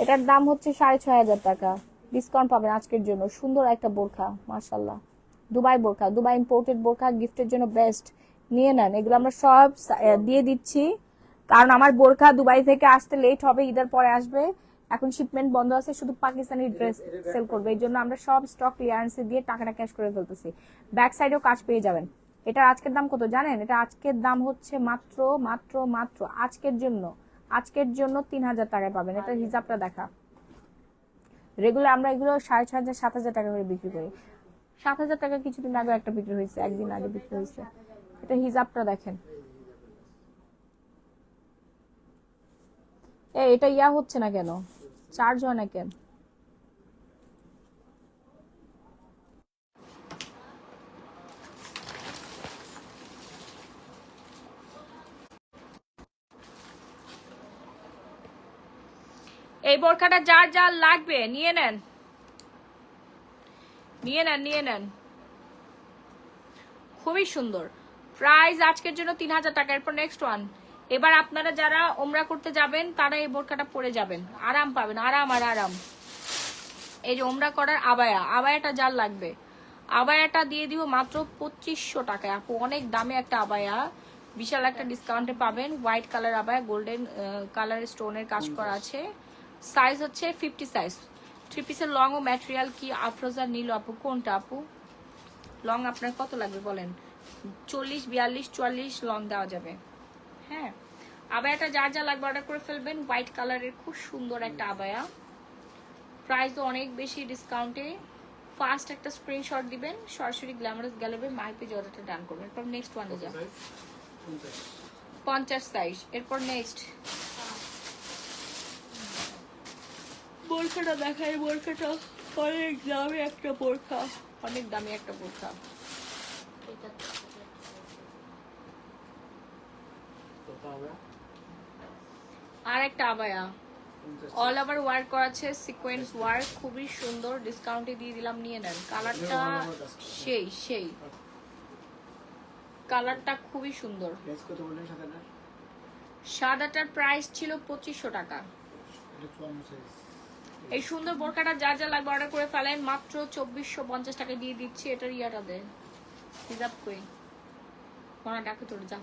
এটার দাম হচ্ছে 6,500 টাকা, ডিসকাউন্ট পাবেন আজকের জন্য। সুন্দর একটা বোরখা, মাশাআল্লাহ। দুবাই বোরখা, দুবাই ইম্পোর্টেড বোরখা, গিফটের জন্য বেস্ট। নিয়ে নেন, এগুলো আমরা সব দিয়ে দিচ্ছি, কারণ আমার বোরখা দুবাই থেকে আসতে লেট হবে, ঈদের পরে আসবে। এখন শিপমেন্ট বন্ধ আছে, শুধু পাকিস্তানি ড্রেস সেল করবে, এই জন্য আমরা সব স্টক ক্লিয়ারেন্সে দিয়ে টাকাটা ক্যাশ করে ফেলতেছি। ব্যাক সাইডেও কাজ পেয়ে যাবেন। এটা আজকের দাম কত জানেন? এটা আজকের দাম হচ্ছে মাত্র মাত্র মাত্র আজকের জন্য, আজকের জন্য 3,000 টাকায় পাবেন। এটা হিজাবটা দেখা। রেগুলার আমরা এগুলো 6,500 7,000 টাকা করে বিক্রি করি। 7,000 টাকা কিছুদিন আগে একটা বিক্রি হয়েছে, একদিন আগে বিক্রি হয়েছে। এটা হিজাবটা দেখেন। এটা ইয়া হচ্ছে না কেন? চার্জ হয় না কেন? এই বোরখাটা যার যার লাগবে নিয়ে নেন, নিয়ে নেন, নিয়ে নেন। খুবই সুন্দর। প্রাইস আজকের জন্য 3,000 টাকা। এরপর নেক্সট ওয়ান। এবার আপনারা যারা ওমরা করতে যাবেন তারা এই বোরখাটা পরে যাবেন, আরাম পাবেন, আরাম আর আরাম। এই যে ওমরা করার আবায়া, আবায়াটা যার লাগবে, আবায়াটা দিয়ে দিব মাত্র 2,500 টাকায় আপু। অনেক দামে একটা আবায়া, বিশাল একটা ডিসকাউন্টে পাবেন। White colour abaya, golden colour স্টোনের কাজ করা আছে। সাইজ হচ্ছে 50 সাইজ। 3 পিসের লং ও ম্যাটেরিয়াল কি আফরোজা নীল আপু? কোনটা আপু? লং আপনার কত লাগবে বলেন? 40, 42, 44 লং দেওয়া যাবে। হ্যাঁ, আবায়াটা যার যা লাগবে অর্ডার করে ফেলবেন। হোয়াইট কালারের খুব সুন্দর একটা আবায়া, প্রাইস অনেক বেশি ডিসকাউন্টে। ফার্স্ট একটা স্ক্রিনশট দিবেন, সরাসরি গ্ল্যামারাস গ্যালারি মাই পেজ অর্ডারটা ডান করবেন। এরপর নেক্সট ওয়ানে যান, 50 সাইজ। এরপর নেক্সট বোরখাটা দেখাই। বোরখাটা অনেক দামি একটা বোরখা, অনেক দামি একটা বোরখা। আর একটা আবায়া, অল ওভার ওয়ার্ক করা আছে, সিকোয়েন্স ওয়ার্ক, খুবই সুন্দর। ডিসকাউন্টে দিয়ে দিলাম, নিয়ে নেন। কালারটা সেই সেই, কালারটা খুবই সুন্দর। সাদাটার প্রাইস ছিল 2,500 টাকা। এই সুন্দর বোরকাটা যা যা লাগবে অর্ডার করে ফেলেন, মাত্র 2,450 টাকা দিয়ে দিচ্ছি। এটার ইয়াটা দেয় হিজাব কই মনে ডাকে তোর যা।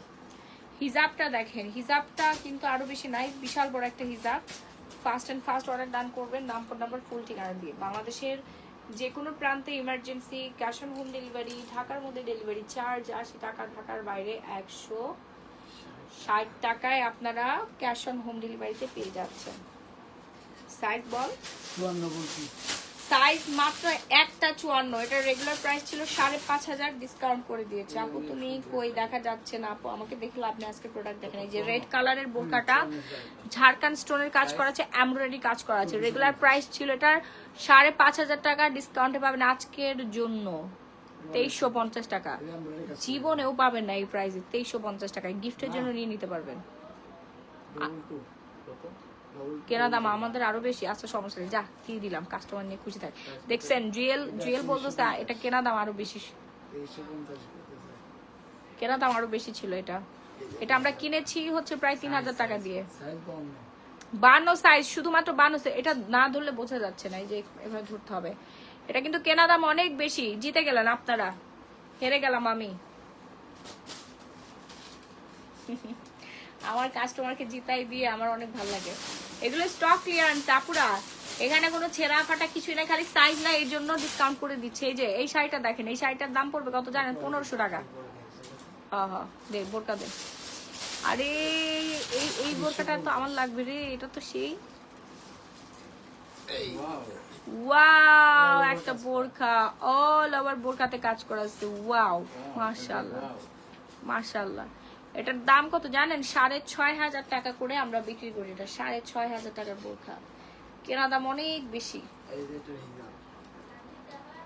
হিজাবটা দেখেন, হিজাবটা কিন্তু আরো বেশি নাইস, বিশাল বড় একটা হিজাব। Fast and first order done করবেন নাম ফোন নাম্বার ফুল ঠিকানা দিয়ে। বাংলাদেশের যে কোনো প্রান্তে emergency cash on home delivery, ঢাকার মধ্যে ডেলিভারি চার্জ 80 টাকা, ঢাকার বাইরে 160 টাকায় আপনারা ক্যাশ অন হোম ডেলিভারিতে পেয়ে যাচ্ছেন। সাইজ বল 54 বলছি। সাইজ মাত্র একটা 54, এটা রেগুলার প্রাইস ছিল 5,500, ডিসকাউন্ট করে দিয়েছে। আপু তুমি কই, দেখা যাচ্ছে না আপু, আমাকে দেখলে আপনি আজকে প্রোডাক্ট দেখেন। এই যে রেড কালারের বোরকাটা ঝাড়খান্ড স্টোনের কাজ করা আছে, এমব্রয়ডারি কাজ করা আছে। রেগুলার প্রাইস ছিল এটার 5,500 টাকা, ডিসকাউন্টে পাবেন আজকের জন্য 2350 টাকা। জীবনেও পাবেন না এই প্রাইসে 2350 টাকায়, গিফটের জন্য নিয়ে নিতে পারবেন। কেনা দাম আমাদের আরো বেশি। আচ্ছা সমস্যা নেই, যা দিয়ে দিলাম, কাস্টমার নিয়ে খুশি থাকে। দেখছেন জুয়েল বলতেছে এটা কেনা দাম আরো বেশি, কেনা দাম আরো বেশি ছিল। এটা এটা আমরা কিনেছি হচ্ছে প্রায় 3000 টাকা দিয়ে। 52 সাইজ, শুধুমাত্র 52 সাইজ। এটা না ধরলে বোঝা যাচ্ছে না, এই যে এভাবে ধরতে হবে। এটা কিন্তু কেনা দাম অনেক বেশি। জিতে গেলেন আপনারা, হেরে গেলাম আমি। আমার কাস্টমারকে জিতাই দিয়ে আমার অনেক ভালো লাগে। এগুলো স্টক ক্লিয়ারেন্স আপুরা, এখানে কোনো ছেঁড়া ফাটা কিছুই নাই, খালি সাইজ না, এর জন্য ডিসকাউন্ট করে দিচ্ছে। এই যে এই শাড়িটা দেখেন, এই শাড়িটার দাম পড়বে কত জানেন? 1500 টাকা। হ্যাঁ দে বোরকা দে। আরে এই বোরকাটা তো আমার লাগবে রে, এটা তো সেই ওয়াও একটা বোরকা, অল ওভার বোরকাতে কাজ করা আছে। ওয়াও মাশাআল্লাহ মাশাআল্লাহ। এটার দাম কত জানেন? 6,500 টাকা করে আমরা বিক্রি করি। এটা 6,500 টাকার বোরকা, কেনা দাম অনেক বেশি।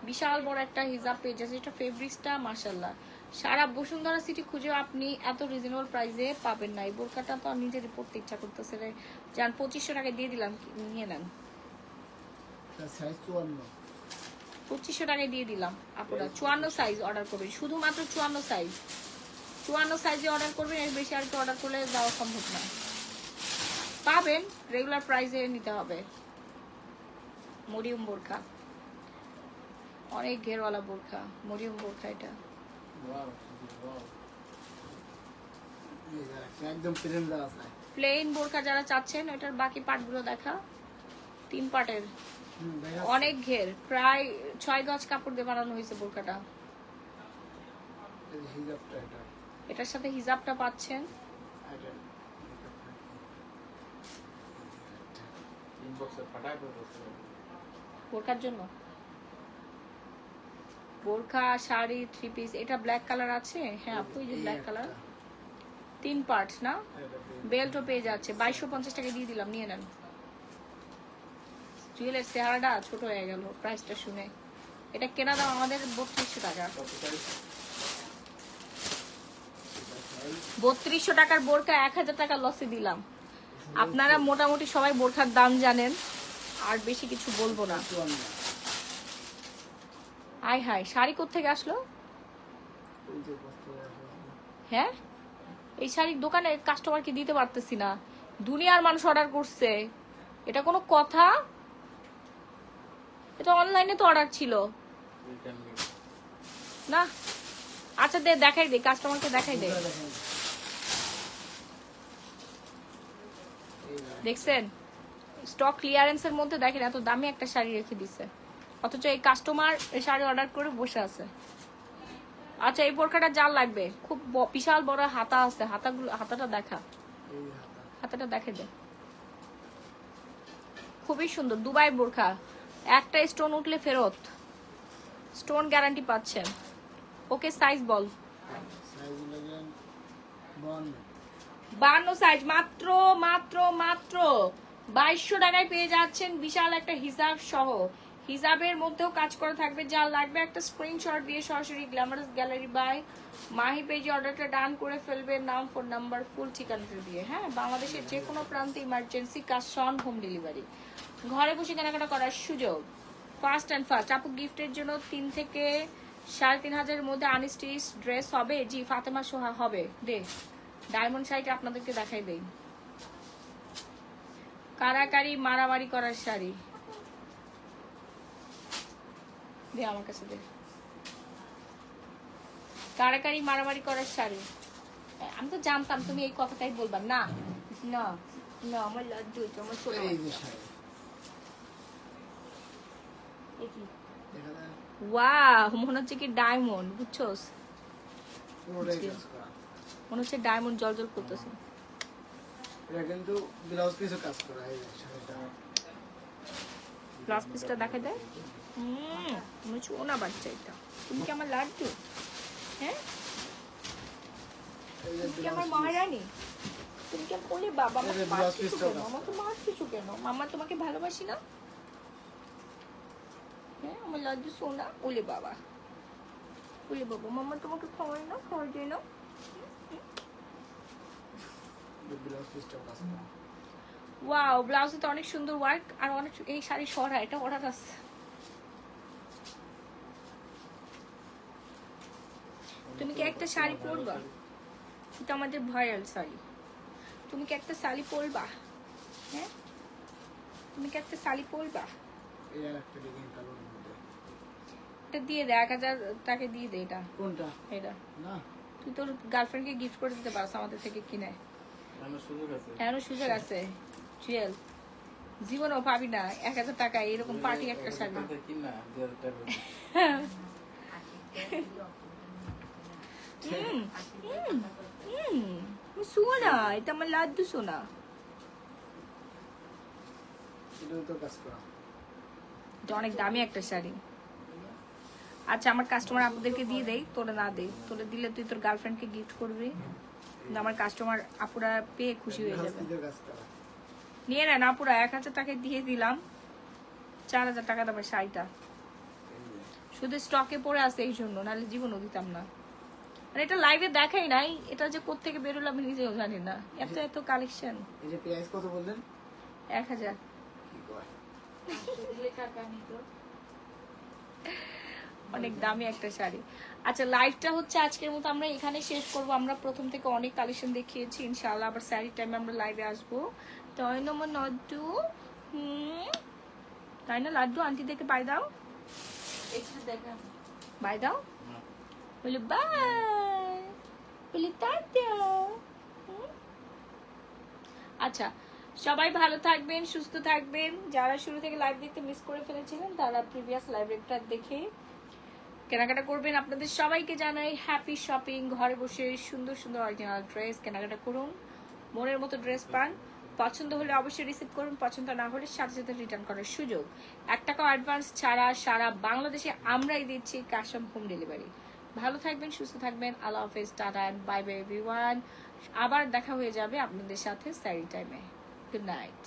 বিশাল বড় একটা হিজাব পেয়ে যাচ্ছে। এটা ফেব্রিক্সটা মাশাআল্লাহ, সারা বসুন্ধরা সিটি খুঁজে আপনি এত রিজনেবল প্রাইসে পাবেন না। এই বোরকাটা তো নিজেরই পড়তে ইচ্ছা করতেছে রে। যান 2500 টাকা দিয়ে দিলাম, নিয়ে নেন। 2500 টাকায় দিয়ে দিলাম। আপনারা 54 সাইজ অর্ডার করবেন, শুধুমাত্র 54 সাইজ। 54 সাইজে অর্ডার করবেন, এর বেশি আর কি অর্ডার করলে দেওয়া সম্ভব না। পাবেন রেগুলার প্রাইসে নিতে হবে। মরিয়ম বোরকা, অনেক ঘেরওয়ালা বোরকা, মরিয়ম বোরকা। এটা একদম প্লেন দেওয়া আছে। প্লেন বোরকা যারা চাচ্ছেন, এটার বাকি পার্টগুলো দেখা, 3 পার্টের, অনেক ঘের, প্রায় 6 গজ কাপড় দিয়ে বানানো হয়েছে বোরকাটা। এটার সাথে হিজাবটা পাচ্ছেন। বোরকার জন্য বোরকা, শাড়ি, 3 পিস। এটা ব্ল্যাক কালার আছে। হ্যাঁ আপু এই যে ব্ল্যাক কালার, 3 পার্ট না, বেল্টও পেয়ে যাচ্ছে। 2250 টাকা দিয়ে দিলাম, নিয়ে নেন। জুয়েলের চেহারাটা ছোট হয়ে গেল প্রাইসটা শুনে। এটা কেনা দাম আমাদের 3200 টাকা। 3200 টাকার বোরকা 1000 টাকা লসে দিলাম। আপনারা মোটামুটি সবাই বোরকার দাম জানেন, আর বেশি কিছু বলবো না। আয় হায়, শাড়ি কোত্থেকে আসলো? হ্যাঁ এই শাড়ির দোকানে কাস্টমারকে দিতে পারতেছি না, দুনিয়ার মানুষ অর্ডার করছে। এটা কোনো কথা? এটা অনলাইনে তো অর্ডার ছিল না। আচ্ছা দে, দেখাই দে, কাস্টমারকে দেখাই দে। দেখছেন স্টক ক্লিয়ারেন্সের মধ্যে দেখেন এত দামি একটা শাড়ি রেখে দিছে, অথচ এই কাস্টমার এই শাড়ি অর্ডার করে বসে আছে। আচ্ছা এই বোরকাটা যার লাগবে, খুব বিশাল বড় হাতা আছে, হাতাটা দেখা, হাতাটা দেখে দে, খুবই সুন্দর দুবাই বোরকা। একটা স্টোন উঠলে ফেরত, স্টোন গ্যারান্টি পাচ্ছেন। ওকে সাইজ বল। 52 সাইজ, মাত্র মাত্র মাত্র 2200 টাকায় পেয়ে যাচ্ছেন বিশাল একটা হিজাব সহ। হিজাবের মধ্যেও কাজ করা থাকবে। যা লাগবে একটা স্ক্রিনশট দিয়ে সরাসরি গ্ল্যামারাস গ্যালারি বাই মাহি পেজে অর্ডারটা ডান করে ফেলবে, নাম, ফোন নাম্বার, ফুল ঠিকানাটা দিয়ে। হ্যাঁ বাংলাদেশের যে কোনো প্রান্তে emergency cash on home delivery, ঘরে বসে কেনাকাটা করার সুযোগ। Fast and fast. আপু গিফটের জন্য 3 থেকে 3500 মধ্যে আনস্টিচ ড্রেস হবে। জি ফাতেমা সোহা হবে। দে ডায়মন্ড শাড়িটা আপনাদেরকে দেখাই দেই, কারাকারি মারামারি করার শাড়ি। দে আমার কাছে দে, কারাকারি মারামারি করার শাড়ি। আমি তো জানতাম তুমি এই কথাটাই বলবা। না না না আমার লাড্ডু এটা আমার সোনা এই যে বাচ্চা। শাড়ি। এ কি? এখানে ওয়াও, মনে হচ্ছে কি ডায়মন্ড, বুঝছোস? পুরোটাই কাজ করা। মনে হচ্ছে ডায়মন্ড জল জল করতেছে। এটা কিন্তু ব্লাউজ পিসও কাজ করা, এই যে শাড়িটা। ব্লাউজ পিসটা দেখে দেয়। মনে হচ্ছে ওনা বাচ্চা এটা। তুমি কি আমার লাড্ডু? হ্যাঁ, এই যে তুমি কি ব্লাউজ আমার পিস। মহারানী? তুমি কি বলে বাবা এই যে আমাকে ব্লাউজ মারছিস পিসটাও কেন? কাজ আমাকে মারছিস কেন? মামা তোমাকে ভালোবাসি না? হ্যাঁ, আমার লাড্ডু সোনা। ওলে বাবা, ওলে বাবা, মামা তোমাকে খাওয়াই না, খাওয়াই দেয় না। ব্লাউজ পিসটাও কাজ করা। ওয়াও, ব্লাউজে তো অনেক সুন্দর ওয়ার্ক আর অনেক। এই শাড়ি সরা, এটা অর্ডার আছে। তুমি কি একটা শাড়ি পরবা? এটা আমাদের ভাইরাল শাড়ি। তুমি কি একটা শাড়ি পরবা? হ্যাঁ, তুমি কি একটা শাড়ি পরবা? এই আর একটা ডিজাইন কালোর মধ্যে। এটা দিয়ে দে, 1000 টাকা দিয়ে দে। এটা কোনটা? এটা না, তুই তোর গার্লফ্রেন্ডকে গিফট করে দিতে পারছ আমাদের থেকে কিনে। আমার সুযোগ আছে। এখনো সুযোগ আছে। জুয়েল, জীবনও পাবি না 1000 টাকায় এরকম পার্টি একটা শাড়ি। কিনা 2000 টাকা। সোনা, এটা আমার লাড্ডু সোনা। এটাও তো কাজ করা। এটা অনেক দামি একটা শাড়ি। আচ্ছা, আমার কাস্টমার আপুদেরকে দিয়ে দেই, তোরা না দে। তোরা দিলে তুই তোর গার্লফ্রেন্ডকে গিফট করবি। কিন্তু আমার কাস্টমার আপুরা পেয়ে খুশি হয়ে ব্লাউজ যাবে। পিসের কাজ করা। নিয়ে নেন আপুরা, 1000 টাকা দিয়ে দিলাম। 4000 টাকা দামের শাড়িটা এই যে। শুধু স্টকে পড়ে আছে এই জন্য, নাহলে জীবনও দিতাম না। আর এটা লাইভে দেখাই নাই, এটা যে কোত্থেকে বেরোলো আমি নিজেও জানি না। এত এত কালেকশন। এই যে প্রাইস কত বললেন? 1000। কি কয়? দিলে টাকা নিত। অনেক দামি একটা শাড়ি। আচ্ছা, লাইভটা হচ্ছে আজকের মতো আমরা এখানে শেষ করব। আমরা প্রথম থেকে অনেক কালেকশন দেখিয়েছি, ইনশাআল্লাহ আবার শাড়ি টাইমে আমরা লাইভে আসবো। তাই না আমার লাড্ডু? তাই না লাড্ডু? আন্টিদেরকে বাই দাও, একটু দেখান। বাই দাও। বলি বাই, বলি টাটা। আচ্ছা, সবাই ভালো থাকবেন, সুস্থ থাকবেন। যারা শুরু থেকে লাইভ দেখতে মিস করে ফেলেছিলেন তারা প্রিভিয়াস লাইভ রেকটা দেখে কেনাকাটা করবেন। আপনাদের সবাইকে জানাই হ্যাপি শপিং। ঘরে বসে সুন্দর সুন্দর অরিজিনাল ড্রেস কেনাকাটা করুন, মনের মতো ড্রেস পান। পছন্দ হলে অবশ্যই রিসিভ করুন, পছন্দ না হলে সাথে সাথে রিটার্ন করার সুযোগ। 1 টাকা অ্যাডভান্স ছাড়া সারা বাংলাদেশে আমরাই দিচ্ছি ক্যাশ অন হোম ডেলিভারি। ভালো থাকবেন, সুস্থ থাকবেন। আল্লাহ হাফেজ, tata and bye bye everyone. আবার দেখা হয়ে যাবে আপনাদের সাথে স্যারি টাইমে। Good night.